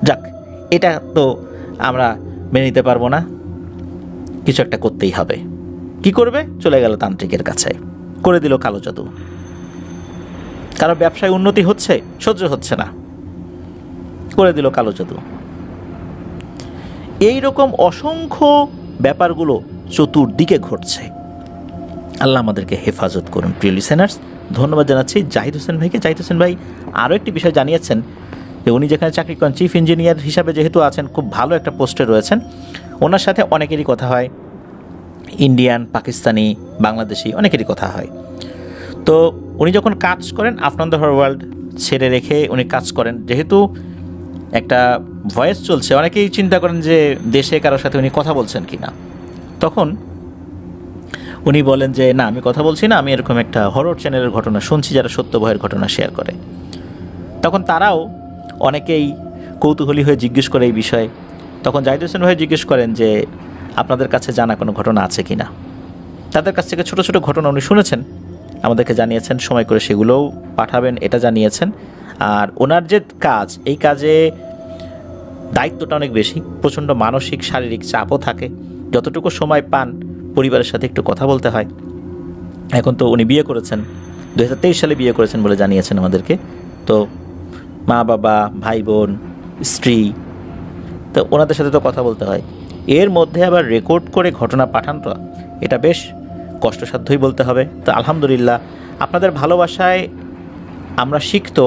যাক এটা তো আমরা মেনে নিতে পারবো না, কিছু একটা করতেই হবে। কি করবে? চলে গেল তান্ত্রিকের কাছে, করে দিল কালো জাদু। কারো ব্যবসায় উন্নতি হচ্ছে, সহ্য হচ্ছে না, করে দিল কালো জাদু। এই রকম অসংখ্য ব্যাপারগুলো চতুর্দিকে ঘটছে। আল্লাহ আমাদেরকে হেফাজত করুন। প্রিয় লিসেনার্স, ধন্যবাদ জানাচ্ছি জাহিদ হোসেন ভাইকে। জাহিদ হোসেন ভাই আরও একটি বিষয় জানিয়েছেন যে উনি যেখানে চাকরি করেন, চিফ ইঞ্জিনিয়ার হিসাবে যেহেতু আছেন, খুব ভালো একটা পোস্টে রয়েছেন। ওনার সাথে অনেকেরই কথা হয়, ইন্ডিয়ান, পাকিস্তানি, বাংলাদেশি অনেকেরই কথা হয়। তো উনি যখন কাজ করেন, আফটার দ্য ওয়ার্ল্ড ছেড়ে রেখে উনি কাজ করেন, যেহেতু একটা ভয়েস চলছে, অনেকেই চিন্তা করেন যে দেশে কারোর সাথে উনি কথা বলছেন কি না। তখন উনি বলেন যে না, আমি কথা বলছি না, আমি এরকম একটা হরর চ্যানেলের ঘটনা শুনছি যারা সত্য ভয়ের ঘটনা শেয়ার করে। তখন তারাও অনেকেই কৌতূহলী হয়ে জিজ্ঞেস করে এই বিষয়ে। তখন জাহিদ হোসেন ভাই জিজ্ঞেস করেন যে আপনাদের কাছে জানা কোনো ঘটনা আছে কি না। তাদের কাছ থেকে ছোটো ছোটো ঘটনা উনি শুনেছেন, আমাদেরকে জানিয়েছেন, সময় করে সেগুলোও পাঠাবেন এটা জানিয়েছেন। আর ওনার যে কাজ, এই কাজে দায়িত্বটা অনেক বেশি, প্রচণ্ড মানসিক শারীরিক চাপও থাকে। যতটুকু সময় পান পরিবারের সাথে একটু কথা বলতে হয়। এখন তো উনি বিয়ে করেছেন, 2023 সালে বিয়ে করেছেন বলে জানিয়েছেন আমাদেরকে। তো মা বাবা, ভাই বোন, স্ত্রী, তো ওনাদের সাথে তো কথা বলতে হয়। এর মধ্যে আবার রেকর্ড করে ঘটনা পাঠানটা এটা বেশ কষ্টসাধ্যই বলতে হবে। তো আলহামদুলিল্লাহ আপনাদের ভালোবাসায় আমরা শিখত,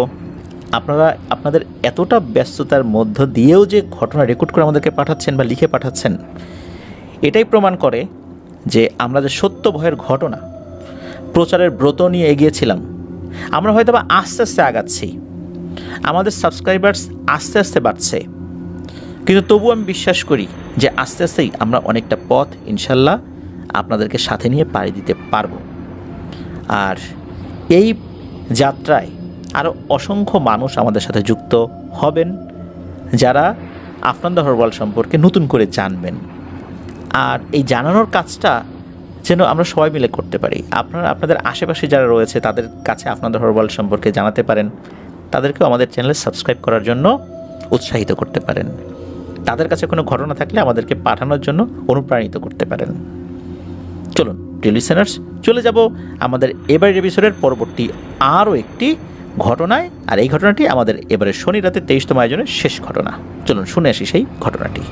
আপনারা আপনাদের এতটা ব্যস্ততার মধ্য দিয়েও যে ঘটনা রেকর্ড করে আমাদেরকে পাঠাচ্ছেন বা লিখে পাঠাচ্ছেন, এটাই প্রমাণ করে যে আমরা যে সত্য ভয়ের ঘটনা প্রচারের ব্রত নিয়ে এগিয়েছিলাম, আমরা হয়তো বা আস্তে আস্তে আগাচ্ছি, আমাদের সাবস্ক্রাইবার্স আস্তে আস্তে বাড়ছে, কিন্তু তবু আমি বিশ্বাস করি যে আস্তে আস্তেই আমরা অনেকটা পথ ইনশাল্লাহ আপনাদেরকে সাথে নিয়ে পাড়ি দিতে পারব। আর এই যাত্রায় আরও অসংখ্য মানুষ আমাদের সাথে যুক্ত হবেন, যারা আফটার দ্য ওয়ার্ল্ড সম্পর্কে নতুন করে জানবেন। আর এই জানানোর কাজটা যেন আমরা সবাই মিলে করতে পারি। আপনারা আপনাদের আশেপাশে যারা রয়েছে তাদের কাছে আফটার দ্য ওয়ার্ল্ড সম্পর্কে জানাতে পারেন, তাদেরকেও আমাদের চ্যানেলে সাবস্ক্রাইব করার জন্য উৎসাহিত করতে পারেন। তাদের কাছে কোনো ঘটনা থাকলে আমাদেরকে পাঠানোর জন্য অনুপ্রাণিত করতে পারেন। চলুন প্রিয় লিসেনার্স, চলে যাব আমাদের এবারের এপিসোডের পরবর্তী আরও একটি ঘটনায়। আর এই ঘটনাটি আমাদের এবারে শনি রাতে 23তম আয়োজনের শেষ ঘটনা। চলুন শুনে আসি সেই ঘটনাটি।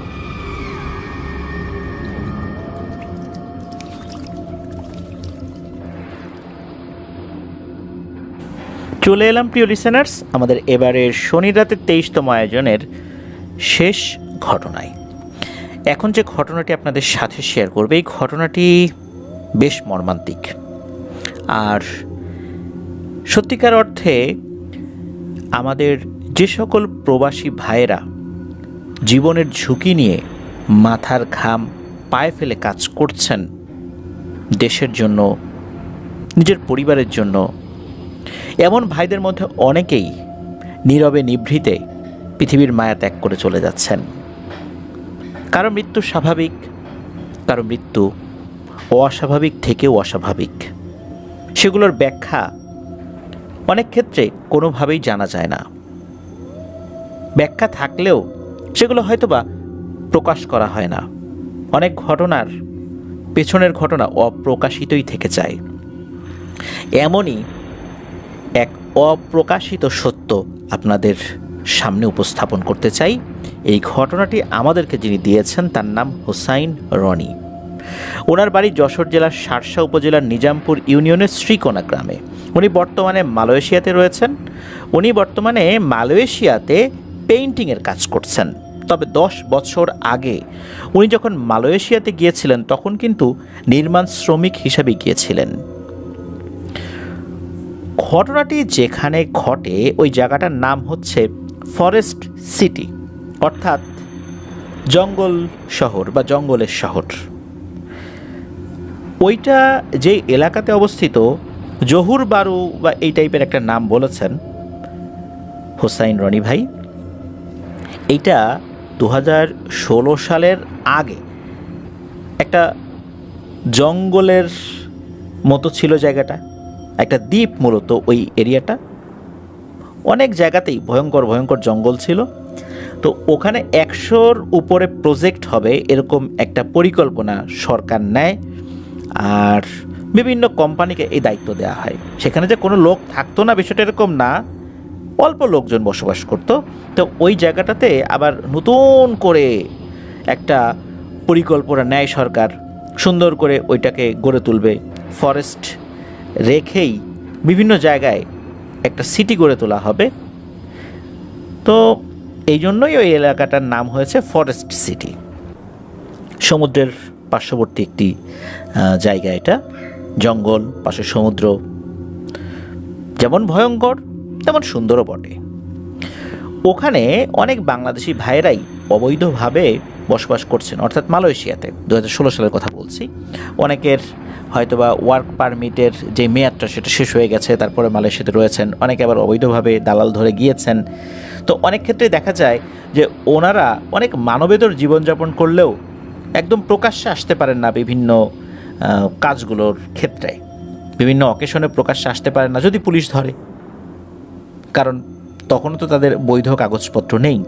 চলে এলাম প্রিয় লিসেনার্স আমাদের এবারের শনি রাতে 23তম আয়োজনের শেষ ঘটনায়। এখন যে ঘটনাটি আপনাদের সাথে শেয়ার করবে, এই ঘটনাটি বেশ মর্মান্তিক। আর সত্যিকার অর্থে আমাদের যে সকল প্রবাসী ভাইয়েরা জীবনের ঝুঁকি নিয়ে মাথার ঘাম পায়ে ফেলে কাজ করছেন দেশের জন্য, নিজের পরিবারের জন্য, এমন ভাইদের মধ্যে অনেকেই নীরবে নিভৃতে পৃথিবীর মায়া ত্যাগ করে চলে যাচ্ছেন। কারো মৃত্যু স্বাভাবিক, কারো মৃত্যু অস্বাভাবিক থেকেও অস্বাভাবিক। সেগুলোর ব্যাখ্যা অনেক ক্ষেত্রে কোনোভাবেই জানা যায় না। ব্যাখ্যা থাকলেও সেগুলো হয়তোবা প্রকাশ করা হয় না। অনেক ঘটনার পেছনের ঘটনা অপ্রকাশিতই থেকে যায়। এমনই এক অপ্রকাশিত সত্য আপনাদের সামনে উপস্থাপন করতে চাই। এই ঘটনাটি আমাদেরকে যিনি দিয়েছেন তার নাম হোসাইন রনি। ওনার বাড়ি যশোর জেলার শার্শা উপজেলার নিজামপুর ইউনিয়নের শ্রীকোনা গ্রামে। উনি বর্তমানে মালয়েশিয়াতে রয়েছেন। উনি বর্তমানে মালয়েশিয়াতে পেইন্টিংয়ের কাজ করছেন। তবে 10 বছর আগে উনি যখন মালয়েশিয়াতে গিয়েছিলেন তখন কিন্তু নির্মাণ শ্রমিক হিসাবে গিয়েছিলেন। ঘটনাটি যেখানে ঘটে ওই জায়গাটার নাম হচ্ছে ফরেস্ট সিটি, অর্থাৎ জঙ্গল শহর বা জঙ্গলের শহর। ওইটা যে এলাকাতে অবস্থিত, জহুর বারু বা এই টাইপের একটা নাম বলেছেন হোসাইন রনি ভাই। এইটা 2016 সালের আগে একটা জঙ্গলের মতো ছিল জায়গাটা, একটা দ্বীপ মূলত ওই এরিয়াটা। অনেক জায়গাতেই ভয়ঙ্কর ভয়ঙ্কর জঙ্গল ছিল। তো ওখানে 100-র উপরে প্রজেক্ট হবে এরকম একটা পরিকল্পনা সরকার নেয়, আর বিভিন্ন কোম্পানিকে এই দায়িত্ব দেওয়া হয়। সেখানে যে কোনো লোক থাকতো না বিষয়টা এরকম না, অল্প লোকজন বসবাস করত। তো ওই জায়গাটাতে আবার নতুন করে একটা পরিকল্পনা নেয় সরকার। সুন্দর করে ওইটাকে গড়ে তুলবে, ফরেস্ট রেখেই বিভিন্ন জায়গায় একটা সিটি গড়ে তোলা হবে। তো এই জন্যই ওই এলাকাটার নাম হয়েছে ফরেস্ট সিটি। সমুদ্রের পার্শ্ববর্তী একটি জায়গা, এটা জঙ্গল, পাশে সমুদ্র, যেমন ভয়ঙ্কর তেমন সুন্দরও বটে। ওখানে অনেক বাংলাদেশি ভাইয়েরাই অবৈধভাবে বসবাস করছেন, অর্থাৎ মালয়েশিয়াতে। 2016 সালের কথা বলছি। অনেকের হয়তোবা ওয়ার্ক পারমিটের যে মেয়াদটা সেটা শেষ হয়ে গেছে, তারপরে মালয়েশিয়াতে রয়েছেন। অনেকে আবার অবৈধভাবে দালাল ধরে গিয়েছেন। তো অনেক ক্ষেত্রে দেখা যায় যে ওনারা অনেক মানবেতর জীবনযাপন করলেও একদম প্রকাশ্যে আসতে পারেন না বিভিন্ন কাজগুলোর ক্ষেত্রে, বিভিন্ন অকেশনে প্রকাশ্যে আসতে পারেন না যদি পুলিশ ধরে, কারণ তখনও তো তাদের বৈধ কাগজপত্র নেই।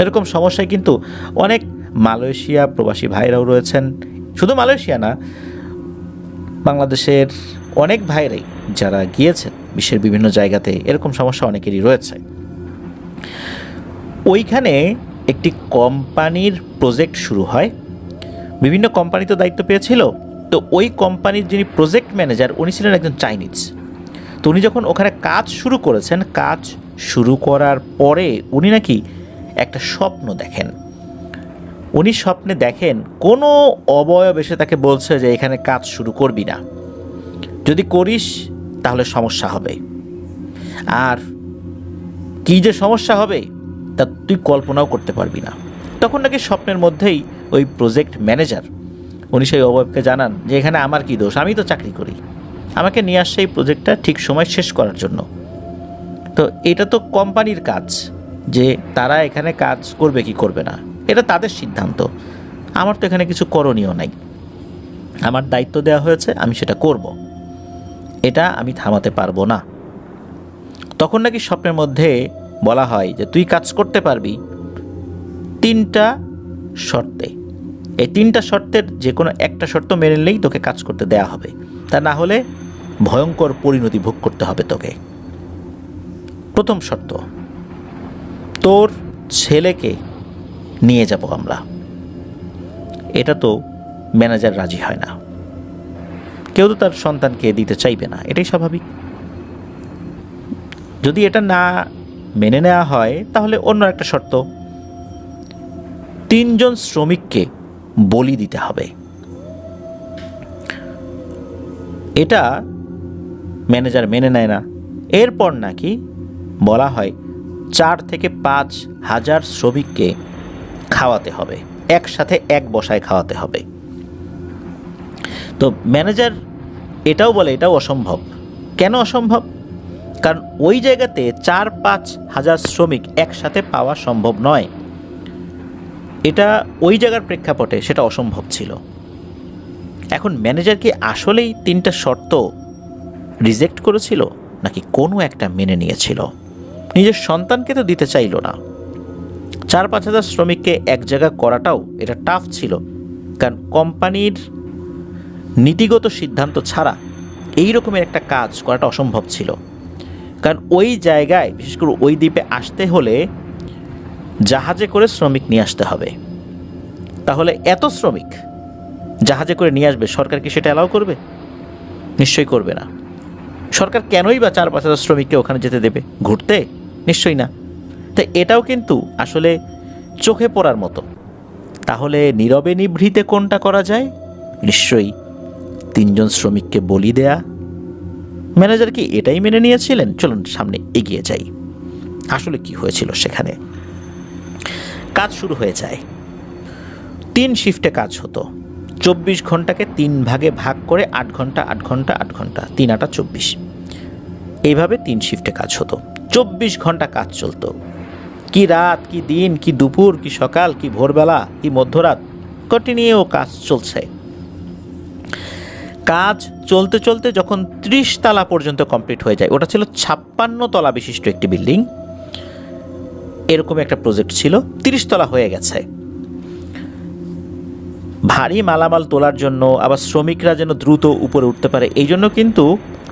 এরকম সমস্যায় কিন্তু অনেক মালয়েশিয়া প্রবাসী ভাইরাও রয়েছেন। শুধু মালয়েশিয়া না, বাংলাদেশের অনেক ভাইরাই যারা গিয়েছেন বিশ্বের বিভিন্ন জায়গাতে, এরকম সমস্যা অনেকেরই রয়েছে। ওইখানে একটি কোম্পানির প্রজেক্ট শুরু হয়। বিভিন্ন কোম্পানি তো দায়িত্ব পেয়েছিল। তো ওই কোম্পানির যিনি প্রজেক্ট ম্যানেজার, উনি ছিলেন একজন চাইনিজ। তো উনি যখন ওখানে কাজ শুরু করেছেন, কাজ শুরু করার পরে উনি নাকি একটা স্বপ্ন দেখেন। উনি স্বপ্নে দেখেন কোনো অবয়ব এসে তাকে বলছে যে এখানে কাজ শুরু করবি না, যদি করিস তাহলে সমস্যা হবে। আর কী যে সমস্যা হবে তা তুই কল্পনাও করতে পারবি না। তখন নাকি স্বপ্নের মধ্যেই ওই প্রজেক্ট ম্যানেজার উনি সেই অবয়বকে জানান যে এখানে আমার কী দোষ, আমি তো চাকরি করি, আমাকে নিয়ে আসছে এই প্রজেক্টটা ঠিক সময় শেষ করার জন্য। তো এটা তো কোম্পানির কাজ যে তারা এখানে কাজ করবে কি করবে না, এটা তাদের সিদ্ধান্ত। আমার তো এখানে কিছু করণীয় নাই, আমার দায়িত্ব দেওয়া হয়েছে, আমি সেটা করব, এটা আমি থামাতে পারবো না। তখন নাকি স্বপ্নের মধ্যে বলা হয় যে তুই কাজ করতে পারবি 3টা শর্তে। এই 3টা শর্তের যে কোনো একটা শর্ত মেনে নিলেই তোকে কাজ করতে দেয়া হবে, তা না হলে ভয়ঙ্কর পরিণতি ভোগ করতে হবে তোকে। প্রথম শর্ত, তোর ছেলেকে নিয়ে যাব আমরা। এটা তো ম্যানেজার রাজি হয় না, কেউ তো তার সন্তানকে দিতে চাইবে না, এটাই স্বাভাবিক। যদি এটা না মেনে নেওয়া হয় তাহলে অন্য একটা শর্ত, 3 জন শ্রমিককে বলি দিতে হবে। এটা ম্যানেজার মেনে নেয় না। এরপর নাকি বলা হয় 4 থেকে 5 হাজার শ্রমিককে খাওয়াতে হবে, একসাথে এক বসায় খাওয়াতে হবে। তো ম্যানেজার এটাও বলে এটাও অসম্ভব। কেন অসম্ভব? কারণ ওই জায়গাতে 4-5 হাজার শ্রমিক একসাথে পাওয়া সম্ভব নয়। এটা ওই জায়গার প্রেক্ষাপটে সেটা অসম্ভব ছিল। এখন ম্যানেজার কি আসলেই 3টা শর্ত রিজেক্ট করেছিল নাকি কোনো একটা মেনে নিয়েছিল? নিজের সন্তানকে তো দিতে চাইল না। 4-5 হাজার শ্রমিককে এক জায়গা করাটাও এটা টাফ ছিল, কারণ কোম্পানির নীতিগত সিদ্ধান্ত ছাড়া এই রকমের একটা কাজ করাটা অসম্ভব ছিল। কারণ ওই জায়গায় বিশেষ করে ওই দ্বীপে আসতে হলে জাহাজে করে শ্রমিক নিয়ে আসতে হবে। তাহলে এত শ্রমিক জাহাজে করে নিয়ে আসবে, সরকার কি সেটা অ্যালাউ করবে? নিশ্চয়ই করবে না। সরকার কেনই বা 4-5 হাজার শ্রমিককে ওখানে যেতে দেবে ঘুরতে? নিশ্চয়ই না। তো এটাও কিন্তু আসলে চোখে পড়ার মতো। তাহলে নীরবে নিভৃতে কোনটা করা যায়? নিশ্চয়ই 3 জন শ্রমিককে বলি দেয়া। ম্যানেজার কি এটাই মেনে নিয়েছিলেন? চলুন সামনে এগিয়ে যাই, আসলে কি হয়েছিল সেখানে। কাজ শুরু হয়ে যায়। 3 শিফটে কাজ হতো। 24 ঘন্টাকে 3 ভাগে ভাগ করে 8 ঘন্টা 8 ঘন্টা 8 ঘন্টা, 3 8 24, এইভাবে 3 শিফটে কাজ হতো। 24 ঘন্টা কাজ চলতো। কি রাত, কি দিন, কি দুপুর, কি সকাল, কি ভোরবেলা, কি মধ্যরাত, কন্টিনিউ কাজ চলছে। কাজ চলতে চলতে যখন 30 তলা পর্যন্ত কমপ্লিট হয়ে যায়, ওটা ছিল 56 তলা বিশিষ্ট একটি বিল্ডিং, এরকম একটা প্রজেক্ট ছিল। 30 তলা হয়ে গেছে। ভারী মালামাল তোলার জন্য আবার শ্রমিকরা যেন দ্রুত উপরে উঠতে পারে এই জন্য কিন্তু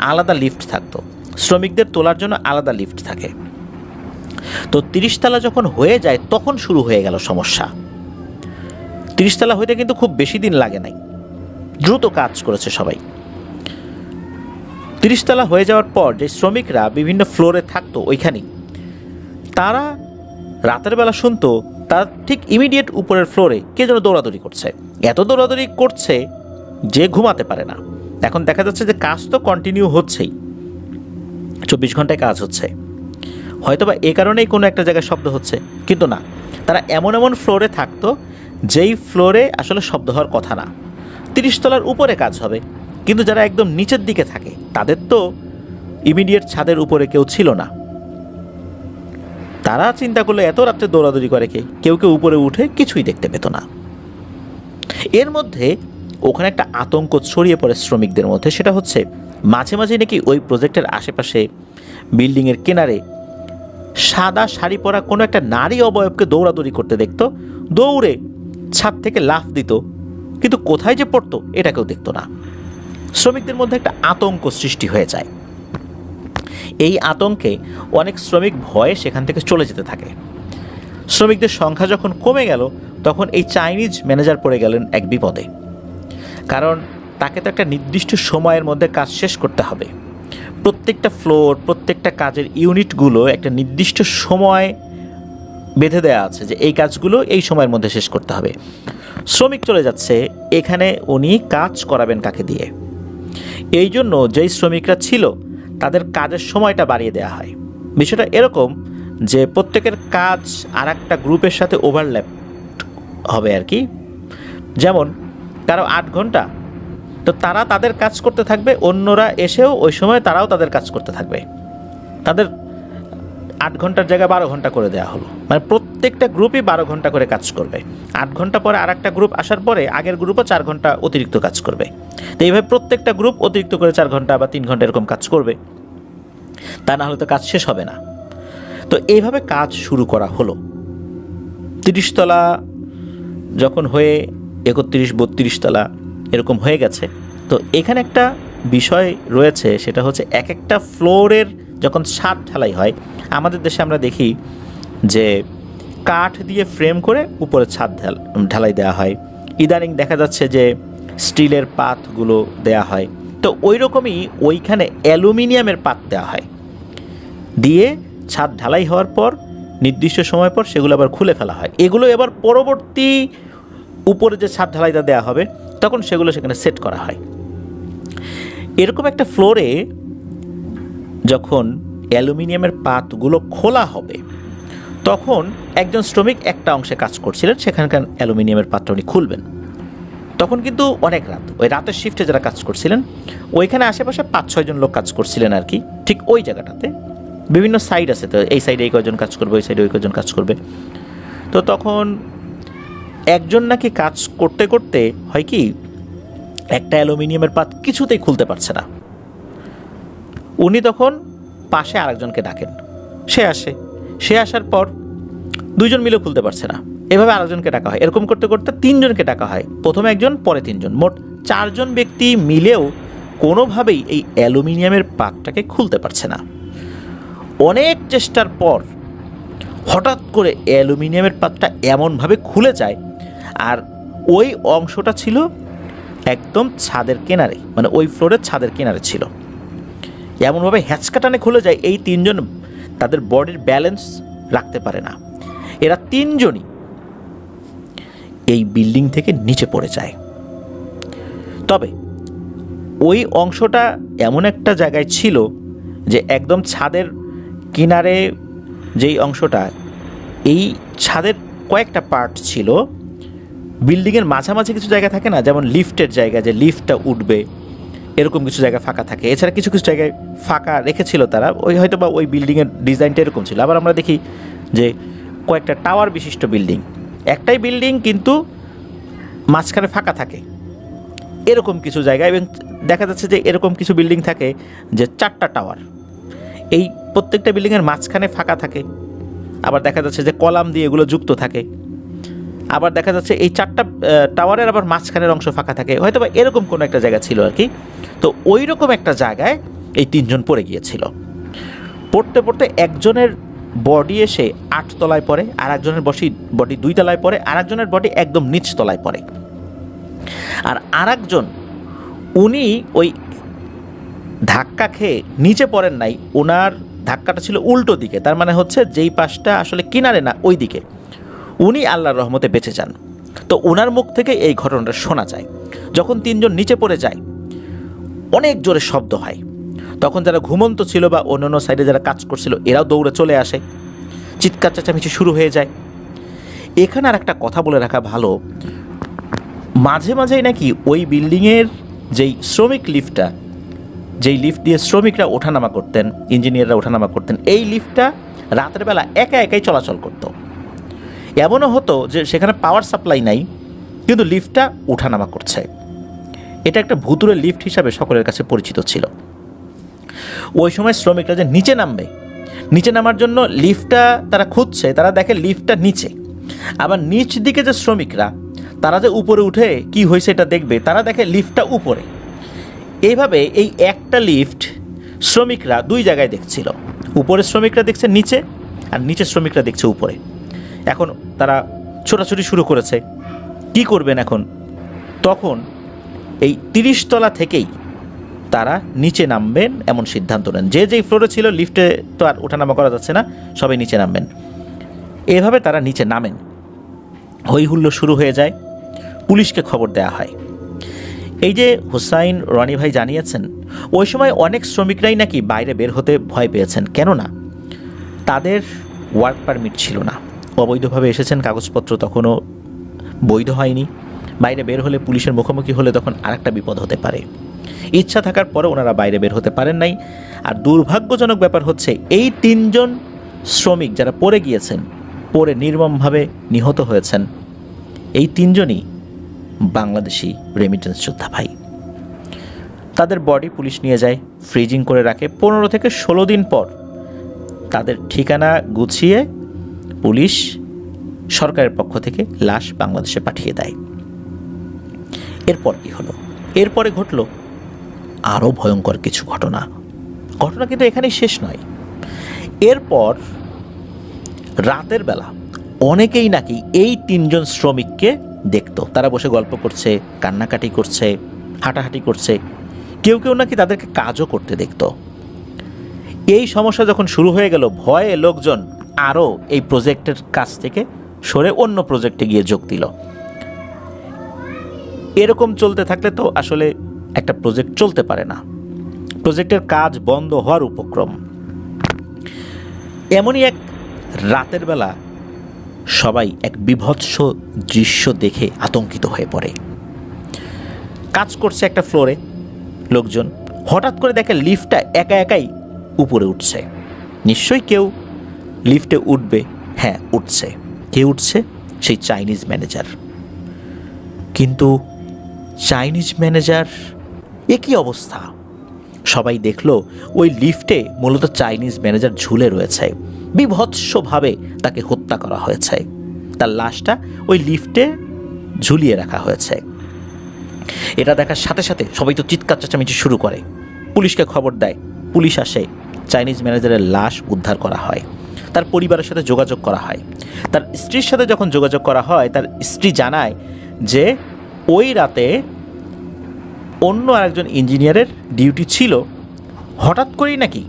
আলাদা লিফট থাকতো, শ্রমিকদের তোলার জন্য আলাদা লিফট থাকে। তো 30 তলা যখন হয়ে যায় তখন শুরু হয়ে গেল সমস্যা। 30 তলা হইতে কিন্তু খুব বেশি দিন লাগে নাই, দ্রুত কাজ করেছে সবাই। 30 তলা হয়ে যাওয়ার পর যে শ্রমিকরা বিভিন্ন ফ্লোরে থাকতো ওইখানেই, তারা রাতের বেলা শুনতো তার ঠিক ইমিডিয়েট উপরের ফ্লোরে কে যেন দৌড়াদৌড়ি করছে। এত দৌড়াদৌড়ি করছে যে ঘুমাতে পারে না। এখন দেখা যাচ্ছে যে কাজ তো কন্টিনিউ হচ্ছেই, 24 ঘন্টায় কাজ হচ্ছে, হয়তোবা এ কারণেই কোনো একটা জায়গায় শব্দ হচ্ছে, কিন্তু না, তারা এমন এমন ফ্লোরে থাকতো যেই ফ্লোরে আসলে শব্দ হওয়ার কথা না। 30 তলার উপরে কাজ হবে, কিন্তু যারা একদম নিচের দিকে থাকে তাদের তো ইমিডিয়েট ছাদের উপরে কেউ ছিল না। তারা চিন্তা করলে এত রাত্রে দৌড়াদৌড়ি করে কেউ কেউ উপরে উঠে কিছুই দেখতে পেত না। এর মধ্যে ওখানে একটা আতঙ্ক ছড়িয়ে পড়ে শ্রমিকদের মধ্যে, সেটা হচ্ছে মাঝে মাঝে নাকি ওই প্রজেক্টের আশেপাশে বিল্ডিংয়ের কিনারে সাদা শাড়ি পরা কোনো একটা নারী অবয়বকে দৌড়াদৌড়ি করতে দেখতো, দৌড়ে ছাদ থেকে লাফ দিত, কিন্তু কোথায় যে পড়তো এটা কেউ দেখতো না। শ্রমিকদের মধ্যে একটা আতঙ্ক সৃষ্টি হয়ে যায়। এই আতঙ্কে অনেক শ্রমিক ভয়ে সেখান থেকে চলে যেতে থাকে। শ্রমিকদের সংখ্যা যখন কমে গেল তখন এই চাইনিজ ম্যানেজার পড়ে গেলেন এক বিপদে, কারণ তাকে তো একটা নির্দিষ্ট সময়ের মধ্যে কাজ শেষ করতে হবে। প্রত্যেকটা ফ্লোর, প্রত্যেকটা কাজের ইউনিটগুলো একটা নির্দিষ্ট সময় বেঁধে দেওয়া আছে যে এই কাজগুলো এই সময়ের মধ্যে শেষ করতে হবে। শ্রমিক চলে যাচ্ছে, এখানে উনি কাজ করাবেন কাকে দিয়ে? এই জন্য যেই শ্রমিকরা ছিল তাদের কাজের সময়টা বাড়িয়ে দেওয়া হয়। বিষয়টা এরকম যে প্রত্যেকের কাজ আর একটা গ্রুপের সাথে ওভারল্যাপ হবে আর কি। যেমন কারো 8 ঘন্টা, তো তারা তাদের কাজ করতে থাকবে, অন্যরা এসেও ওই সময় তারাও তাদের কাজ করতে থাকবে। তাদের 8 ঘন্টার জায়গায় 12 ঘন্টা করে দেওয়া হলো, মানে প্রত্যেকটা গ্রুপই 12 ঘন্টা করে কাজ করবে। 8 ঘন্টা পরে আর একটা গ্রুপ আসার পরে আগের গ্রুপও 4 ঘন্টা অতিরিক্ত কাজ করবে। তো এইভাবে প্রত্যেকটা গ্রুপ অতিরিক্ত করে 4 ঘন্টা বা 3 ঘন্টা এরকম কাজ করবে, তা না হলে তো কাজ শেষ হবে না। তো এইভাবে কাজ শুরু করা হলো। 30 তলা যখন হয়ে 31, 32 তলা এরকম হয়ে গেছে। তো এখানে একটা বিষয় রয়েছে, সেটা হচ্ছে এক একটা ফ্লোরের যখন ছাদ ঢালাই হয়, আমাদের দেশে আমরা দেখি যে কাঠ দিয়ে ফ্রেম করে উপরে ছাদ ঢালাই দেওয়া হয়। ইদানিং দেখা যাচ্ছে যে স্টিলের পাতগুলো দেয়া হয়। তো ওই রকমই ওইখানে অ্যালুমিনিয়ামের পাত দেওয়া হয়, দিয়ে ছাদ ঢালাই হওয়ার পর নির্দিষ্ট সময় পর সেগুলো আবার খুলে ফেলা হয়। এগুলো এবার পরবর্তী উপরে যে ছাদ ঢালাইটা দেওয়া হবে তখন সেগুলো সেখানে সেট করা হয়। এরকম একটা ফ্লোরে যখন অ্যালুমিনিয়ামের পাতগুলো খোলা হবে তখন একজন শ্রমিক একটা অংশে কাজ করছিলেন, সেখানকার অ্যালুমিনিয়ামের পাতটা উনি খুলবেন। তখন কিন্তু অনেক রাত, ওই রাতের শিফটে যারা কাজ করছিলেন ওইখানে আশেপাশে 5-6 জন লোক কাজ করছিলেন আর কি, ঠিক ওই জায়গাটাতে। বিভিন্ন সাইড আছে, তো এই সাইডে এই কয়জন কাজ করবে, ওই সাইডে ওই কয়জন কাজ করবে। তো তখন একজন নাকি কাজ করতে করতে হয় কি, একটা অ্যালুমিনিয়ামের পাত কিছুতেই খুলতে পারছে না। উনি তখন পাশে আরেকজনকে ডাকেন, সে আসে। সে আসার পর 2 জন মিলেও খুলতে পারছে না, এভাবে আরেকজনকে ডাকা হয়। এরকম করতে করতে 3 জনকে ডাকা হয়, প্রথমে একজন পরে 3 জন, মোট 4 জন ব্যক্তি মিলেও কোনোভাবেই এই অ্যালুমিনিয়ামের পাতটাকে খুলতে পারছে না। অনেক চেষ্টার পর হঠাৎ করে অ্যালুমিনিয়ামের পাতটা এমনভাবে খুলে যায়, আর ওই অংশটা ছিল একদম ছাদের কিনারে, মানে ওই ফ্লোরের ছাদের কিনারে ছিল। এমনভাবে হ্যাঁচকাটানে খুলে যায়, এই 3 জন তাদের বডির ব্যালেন্স রাখতে পারে না। এরা 3 জনই এই বিল্ডিং থেকে নিচে পড়ে যায়। তবে ওই অংশটা এমন একটা জায়গায় ছিল যে একদম ছাদের কিনারে যেই অংশটা, এই ছাদের কয়েকটা পার্ট ছিল। বিল্ডিংয়ের মাঝামাঝি কিছু জায়গা থাকে না, যেমন লিফটের জায়গা, যে লিফটটা উঠবে এরকম কিছু জায়গা ফাঁকা থাকে। এছাড়া কিছু কিছু জায়গায় ফাঁকা রেখেছিল তারা, ওই হয়তো বা ওই বিল্ডিংয়ের ডিজাইনটা এরকম ছিল। আবার আমরা দেখি যে কয়েকটা টাওয়ার বিশিষ্ট বিল্ডিং, একটাই বিল্ডিং কিন্তু মাঝখানে ফাঁকা থাকে, এরকম কিছু জায়গা। এবং দেখা যাচ্ছে যে এরকম কিছু বিল্ডিং থাকে যে 4টা টাওয়ার, এই প্রত্যেকটা বিল্ডিংয়ের মাঝখানে ফাঁকা থাকে। আবার দেখা যাচ্ছে যে কলাম দিয়ে এগুলো যুক্ত থাকে। আবার দেখা যাচ্ছে এই 4টা টাওয়ারের আবার মাঝখানের অংশ ফাঁকা থাকে, হয়তো বা এরকম কোনো একটা জায়গা ছিল আর কি। তো ওই রকম একটা জায়গায় এই 3 জন পড়ে গিয়েছিল। পড়তে পড়তে একজনের বডি এসে 8 তলায় পড়ে, আর একজনের বডি 2 তলায় পড়ে, আর একজনের বডি একদম নিচ তলায় পড়ে। আর আরেকজন উনি ওই ধাক্কা খেয়ে নিচে পড়েন নাই, ওনার ধাক্কাটা ছিল উল্টো দিকে, তার মানে হচ্ছে যেই পাশটা আসলে কিনারে না ওই দিকে। উনি আল্লাহর রহমতে বেঁচে যান। তো ওনার মুখ থেকে এই ঘটনাটা শোনা যায়। যখন তিনজন নিচে পড়ে যায় অনেক জোরে শব্দ হয়, তখন যারা ঘুমন্ত ছিল বা অন্যান্য সাইডে যারা কাজ করছিল এরাও দৌড়ে চলে আসে, চিৎকার চেঁচামেচি শুরু হয়ে যায়। এখানে আর একটা কথা বলে রাখা ভালো, মাঝে মাঝেই নাকি ওই বিল্ডিংয়ের যেই শ্রমিক লিফটটা, যেই লিফট দিয়ে শ্রমিকরা ওঠানামা করতেন, ইঞ্জিনিয়াররা ওঠানামা করতেন, এই লিফটটা রাতের বেলা একা একাই চলাচল করত। এমনও হতো যে সেখানে পাওয়ার সাপ্লাই নাই কিন্তু লিফটটা ওঠানামা করছে। এটা একটা ভুতুড়ে লিফট হিসাবে সকলের কাছে পরিচিত ছিল। ওই সময় শ্রমিকরা যে নিচে নামবে, নিচে নামার জন্য লিফটটা তারা খুঁজছে, তারা দেখে লিফটটা নিচে। আবার নিচ দিকে যে শ্রমিকরা, তারা যে উপরে উঠে কি হয়েছে এটা দেখবে, তারা দেখে লিফটটা উপরে। এইভাবে এই একটা লিফট শ্রমিকরা দুই জায়গায় দেখছিল, উপরে শ্রমিকরা দেখছে নিচে আর নিচে শ্রমিকরা দেখছে উপরে। এখন তারা ছোটাছুটি শুরু করেছে, কি করবেন এখন? তখন এই 30 তলা থেকেই তারা নিচে নামবেন এমন সিদ্ধান্ত নেন। যে যেই ফ্লোরে ছিল লিফটে তো আর ওঠানামা করা যাচ্ছে না, সবাই নিচে নামবেন। এভাবে তারা নিচে নামেন, হই হুল্লোড় শুরু হয়ে যায়, পুলিশকে খবর দেওয়া হয়। এই যে হুসাইন রনি ভাই জানিয়েছেন, ওই সময় অনেক শ্রমিকরাই নাকি বাইরে বের হতে ভয় পেয়েছেন, কেননা তাদের ওয়ার্ক পারমিট ছিল না, অবৈধভাবে এসেছেন, কাগজপত্র তখনও বৈধ হয়নি। বাইরে বের হলে পুলিশের মুখোমুখি হলে তখন আরেকটা বিপদ হতে পারে। ইচ্ছা থাকার পরে ওনারা বাইরে বের হতে পারেন নাই। আর দুর্ভাগ্যজনক ব্যাপার হচ্ছে এই 3 জন শ্রমিক যারা পড়ে গিয়েছেন, পড়ে নির্মমভাবে নিহত হয়েছেন, এই 3 জনই বাংলাদেশি রেমিটেন্স যোদ্ধা ভাই। তাদের বডি পুলিশ নিয়ে যায়, ফ্রিজিং করে রাখে। 15 থেকে 16 দিন পর তাদের ঠিকানা গুছিয়ে পুলিশ সরকারের পক্ষ থেকে লাশ বাংলাদেশে পাঠিয়ে দেয়। এরপর কি হলো? এরপরে ঘটল আরও ভয়ঙ্কর কিছু ঘটনা। ঘটনা কিন্তু এখানেই শেষ নয়। এরপর রাতের বেলা অনেকেই নাকি এই 3 জন শ্রমিককে দেখতো, তারা বসে গল্প করছে, কান্নাকাটি করছে, হাঁটাহাঁটি করছে, কেউ কেউ নাকি তাদেরকে কাজও করতে দেখতো। এই সমস্যা যখন শুরু হয়ে গেল, ভয়ে লোকজন আরও এই প্রজেক্টের কাছ থেকে সরে অন্য প্রজেক্টে গিয়ে যোগ দিল। এরকম চলতে থাকলে তো আসলে একটা প্রজেক্ট চলতে পারে না, প্রজেক্টের কাজ বন্ধ হওয়ার উপক্রম। এমনই এক রাতের বেলা সবাই এক বিভৎস দৃশ্য দেখে আতঙ্কিত হয়ে পড়ে। কাজ করছে একটা ফ্লোরে লোকজন, হঠাৎ করে দেখে লিফটটা একা একাই উপরে উঠছে। নিশ্চয়ই কেউ লিফটে উঠবে, হ্যাঁ উঠছে। কে উঠছে? সেই চাইনিজ ম্যানেজার। কিন্তু চাইনিজ ম্যানেজার, এ কী অবস্থা? সবাই দেখলো ওই লিফটে মূলত চাইনিজ ম্যানেজার ঝুলে রয়েছে, বিভৎসভাবে তাকে হত্যা করা হয়েছে। তার লাশটা ওই লিফটে ঝুলিয়ে রাখা হয়েছে। এটা দেখার সাথে সাথে সবাই তো চিৎকার চেঁচামেচি শুরু করে, পুলিশকে খবর দেয়। পুলিশ আসে, চাইনিজ ম্যানেজারের লাশ উদ্ধার করা হয়, তার পরিবারের সাথে যোগাযোগ করা হয়। তার স্ত্রীর সাথে যখন যোগাযোগ করা হয়, তার স্ত্রী জানায় যে ওই রাতে অন্য আরেকজন ইঞ্জিনিয়ারের ডিউটি ছিল, হঠাৎ করেই নাকি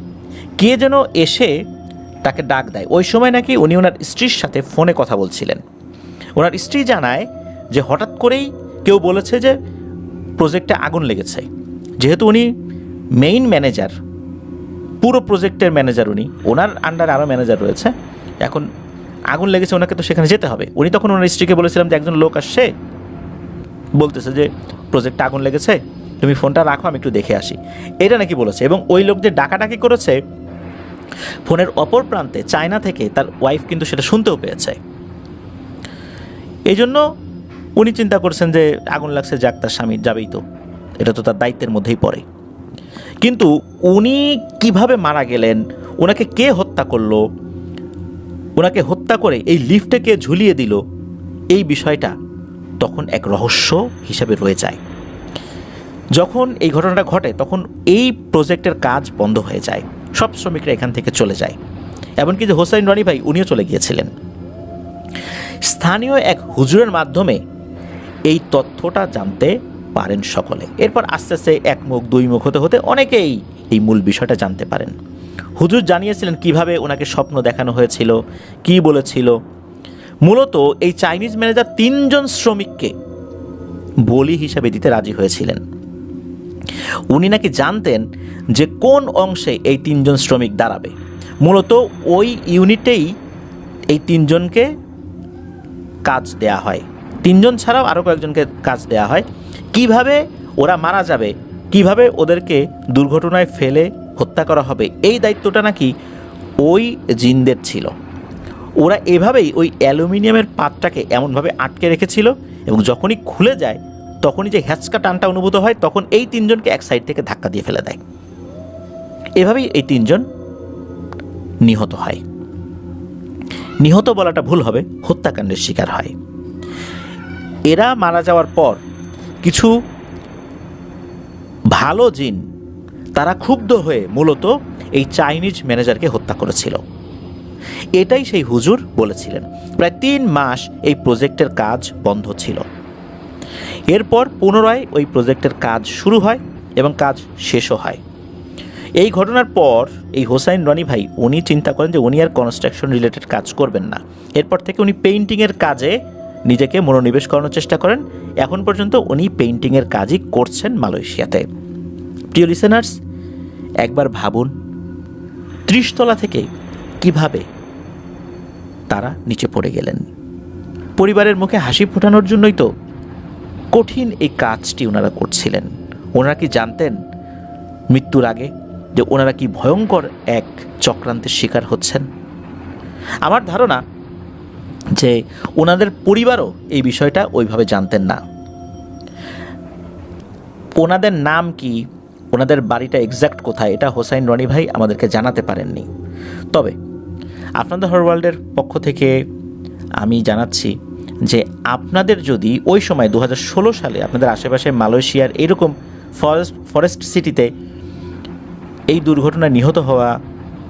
কে যেন এসে তাকে ডাক দেয়। ওই সময় নাকি উনি ওনার স্ত্রীর সাথে ফোনে কথা বলছিলেন। ওনার স্ত্রী জানায় যে হঠাৎ করেই কেউ বলেছে যে প্রজেক্টে আগুন লেগেছে। যেহেতু উনি মেইন ম্যানেজার, পুরো প্রজেক্টের ম্যানেজার উনি, ওনার আন্ডারে আরও ম্যানেজার রয়েছে, এখন আগুন লেগেছে, ওনাকে তো সেখানে যেতে হবে। উনি তখন ওনার স্ত্রীকে বলেছিলাম যে একজন লোক আসছে, বলতেছে যে প্রজেক্টে আগুন লেগেছে, তুমি ফোনটা রাখো, আমি একটু দেখে আসি, এটা নাকি বলেছে। এবং ওই লোক যে ডাকাডাকি করেছে, ফোনের অপর প্রান্তে চায়না থেকে তার ওয়াইফ কিন্তু সেটা শুনতেও পেয়েছে। এই জন্য উনি চিন্তা করছেন যে আগুন লাগছে, যাক, তার স্বামী যাবেই তো, এটা তো তার দায়িত্বের মধ্যেই পড়ে। কিন্তু উনি কিভাবে মারা গেলেন, ওনাকে কে হত্যা করলো, ওনাকে হত্যা করে এই লিফটে কে ঝুলিয়ে দিল, এই বিষয়টা তখন এক রহস্য হিসাবে রয়ে যায়। যখন এই ঘটনাটা ঘটে তখন এই প্রজেক্টের কাজ বন্ধ হয়ে যায়, সব শ্রমিকরা এখান থেকে চলে যায়। এমনকি যে হোসাইন রনি ভাই, উনিও চলে গিয়েছিলেন। স্থানীয় এক হুজুরের মাধ্যমে এই তথ্যটা জানতে পারেন সকলে। এরপর আস্তে আস্তে এক মুখ দুই মুখ হতে হতে অনেকেই এই মূল বিষয়টা জানতে পারেন। হুজুর জানিয়েছিলেন কিভাবে ওনাকে স্বপ্ন দেখানো হয়েছিল, কি বলেছিল। মূলত এই চাইনিজ ম্যানেজার 3 জন শ্রমিককে বলি হিসাবে দিতে রাজি হয়েছিলেন। উনি নাকি জানতেন যে কোন অংশে এই 3 জন শ্রমিক দাঁড়াবে। মূলত ওই ইউনিটেই এই 3 জনকে কাজ দেয়া হয়, 3 জন ছাড়াও আরও কয়েকজনকে কাজ দেয়া হয়। কিভাবে ওরা মারা যাবে, কিভাবে ওদেরকে দুর্ঘটনায় ফেলে হত্যা করা হবে, এই দায়িত্বটা নাকি ওই জিনদের ছিল। ওরা এভাবেই ওই অ্যালুমিনিয়ামের পাতটাকে এমনভাবে আটকে রেখেছিল এবং যখনই খুলে যায় তখনই যে হ্যাচকা টানটা অনুভূত হয়, তখন এই 3 জনকে এক সাইড থেকে ধাক্কা দিয়ে ফেলে দেয়। এভাবেই এই 3 জন নিহত হয়। নিহত বলাটা ভুল হবে, হত্যাকাণ্ডের শিকার হয়। এরা মারা যাওয়ার পর কিছু ভালো জিন তারা ক্ষুব্ধ হয়ে মূলত এই চাইনিজ ম্যানেজারকে হত্যা করেছিল। এটাই সেই হুজুর বলেছিলেন। প্রায় 3 মাস এই প্রজেক্টের কাজ বন্ধ ছিল। এরপর পুনরায় ওই প্রজেক্টের কাজ শুরু হয় এবং কাজ শেষও হয়। এই ঘটনার পর এই হোসাইন রনি ভাই উনি চিন্তা করেন যে উনি আর কনস্ট্রাকশন রিলেটেড কাজ করবেন না। এরপর থেকে উনি পেইন্টিংয়ের কাজে নিজেকে মনোনিবেশ করানোর চেষ্টা করেন। এখন পর্যন্ত উনি পেইন্টিংয়ের কাজই করছেন মালয়েশিয়াতে। প্রিয় লিসেনার্স, একবার ভাবুন 30 তলা থেকে কিভাবে তারা নিচে পড়ে গেলেন। পরিবারের মুখে হাসি ফোটানোর জন্যই তো কঠিন এই কাজটি ওনারা করছিলেন। ওনারা কি জানতেন মৃত্যুর আগে যে ওনারা কি ভয়ঙ্কর এক চক্রান্তের শিকার হচ্ছেন? আমার ধারণা যে ওনাদের পরিবারও এই বিষয়টা ওইভাবে জানতেন না। ওনাদের নাম কি, ওনাদের বাড়িটা এক্স্যাক্ট কোথায়, এটা হোসাইন রনি ভাই আমাদেরকে জানাতে পারেননি। তবে আপনাদের হর ওয়ার্ল্ডের পক্ষ থেকে আমি জানাচ্ছি যে আপনাদের যদি ওই সময় 2016 সালে আপনাদের আশেপাশে মালয়েশিয়ার এইরকম ফরেস্ট সিটিতে এই দুর্ঘটনায় নিহত হওয়া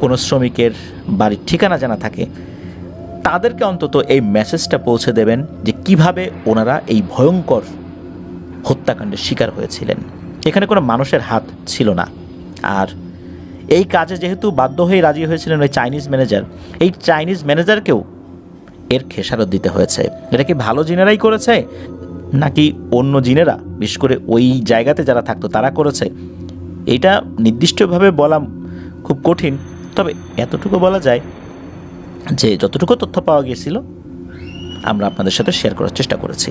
কোনো শ্রমিকের বাড়ির ঠিকানা জানা থাকে, তাদেরকে অন্তত এই মেসেজটা পৌঁছে দেবেন যে কিভাবে ওনারা এই ভয়ঙ্কর হত্যাকাণ্ডের শিকার হয়েছিলেন। এখানে কোনো মানুষের হাত ছিল না। আর এই কাজে যেহেতু বাধ্য হয়ে রাজি হয়েছিলেন ওই চাইনিজ ম্যানেজার, এই চাইনিজ ম্যানেজারকেও এর খেসারত দিতে হয়েছে। এটা কি ভালো জিনেরাই করেছে নাকি অন্য জিনেরা, বিশেষ করে ওই জায়গাতে যারা থাকতো তারা করেছে, এটা নির্দিষ্টভাবে বলা খুব কঠিন। তবে এতটুকু বলা যায় যে যতটুকু তথ্য পাওয়া গিয়েছিল আমরা আপনাদের সাথে শেয়ার করার চেষ্টা করেছি।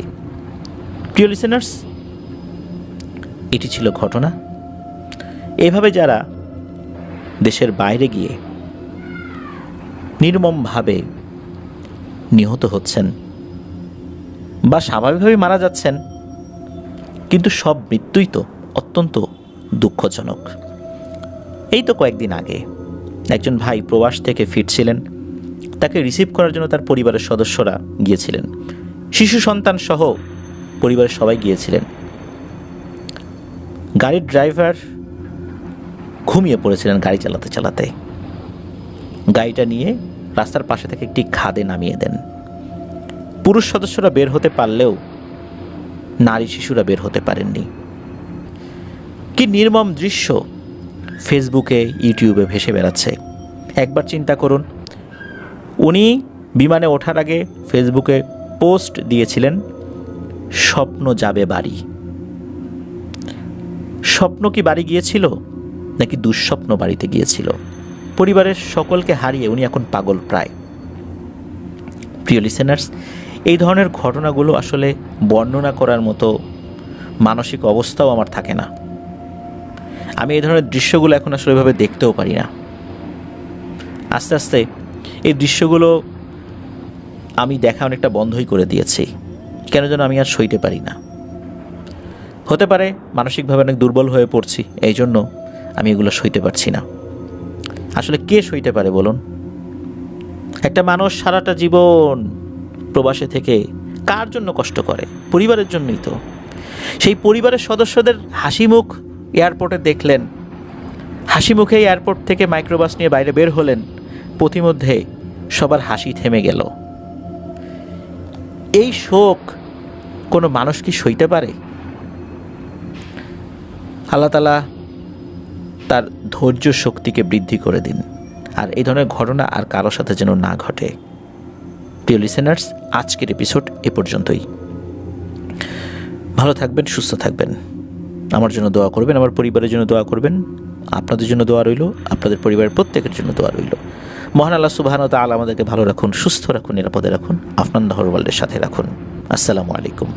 প্রিয় লিসেনার্স, এটি ছিল ঘটনা। এভাবে যারা দেশের বাইরে গিয়ে নির্মমভাবে নিহত হচ্ছেন বা স্বাভাবিকভাবে মারা যাচ্ছেন, কিন্তু সব মৃত্যুই তো অত্যন্ত দুঃখজনক। এই তো কয়েকদিন আগে একজন ভাই প্রবাস থেকে ফিরছিলেন। তাকে রিসিভ করার জন্য তার পরিবারের সদস্যরা গিয়েছিলেন, শিশু সন্তান সহ পরিবারের সবাই গিয়েছিলেন। গাড়ির ড্রাইভার ঘুমিয়ে পড়েছিলেন গাড়ি চালাতে চালাতে। গাড়িটা নিয়ে রাস্তার পাশে থেকে একটি খাদে নামিয়ে দেন। পুরুষ সদস্যরা বের হতে পারলেও নারী শিশুরা বের হতে পারেননি। কি নির্মম দৃশ্য ফেসবুকে ইউটিউবে ভেসে বেড়াচ্ছে। একবার চিন্তা করুন, উনি বিমানে ওঠার আগে ফেসবুকে পোস্ট দিয়েছিলেন, স্বপ্ন যাবে বাড়ি। স্বপ্ন কি বাড়ি গিয়েছিল নাকি দুঃস্বপ্ন বাড়িতে গিয়েছিল? পরিবারের সকলকে হারিয়ে উনি এখন পাগল প্রায়। প্রিয় লিসেনার্স, এই ধরনের ঘটনাগুলো আসলে বর্ণনা করার মতো মানসিক অবস্থাও আমার থাকে না। আমি এই ধরনের দৃশ্যগুলো এখন আসলে এভাবে দেখতেও পারি না। আস্তে আস্তে এই দৃশ্যগুলো আমি দেখা অনেকটা বন্ধই করে দিয়েছি। কেন যেন আমি আর সইতে পারি না। হতে পারে মানসিকভাবে অনেক দুর্বল হয়ে পড়ছি, এই জন্য আমি এগুলো সইতে পারছি না। আসলে কে সইতে পারে বলুন? একটা মানুষ সারাটা জীবন প্রবাসে থেকে কার জন্য কষ্ট করে? পরিবারের জন্যই তো। সেই পরিবারের সদস্যদের হাসি মুখ এয়ারপোর্টে দেখলেন, হাসি মুখে এয়ারপোর্ট থেকে মাইক্রোবাস নিয়ে বাইরে বের হলেন, পথিমধ্যে সবার হাসি থেমে গেল। এই শোক কোনো মানুষ কি সইতে পারে? আল্লাহ তাআলা তার ধৈর্য শক্তিকে বৃদ্ধি করে দিন, আর এই ধরনের ঘটনা আর কারোর সাথে যেন না ঘটে। প্রিয় লিসেনার্স, আজকের এপিসোড এ পর্যন্তই। ভালো থাকবেন, সুস্থ থাকবেন, আমার জন্য দোয়া করবেন, আমার পরিবারের জন্য দোয়া করবেন, আপনাদের জন্য দোয়া রইল, আপনাদের পরিবারের প্রত্যেকের জন্য দোয়া রইল। মহান আল্লাহ সুবহানাহু ওয়া তাআলা আমাদেরকে ভালো রাখুন, সুস্থ রাখুন, নিরাপদে রাখুন, আফনান দ্য ওয়ার্ল্ডের সাথে রাখুন। আসসালামু আলাইকুম।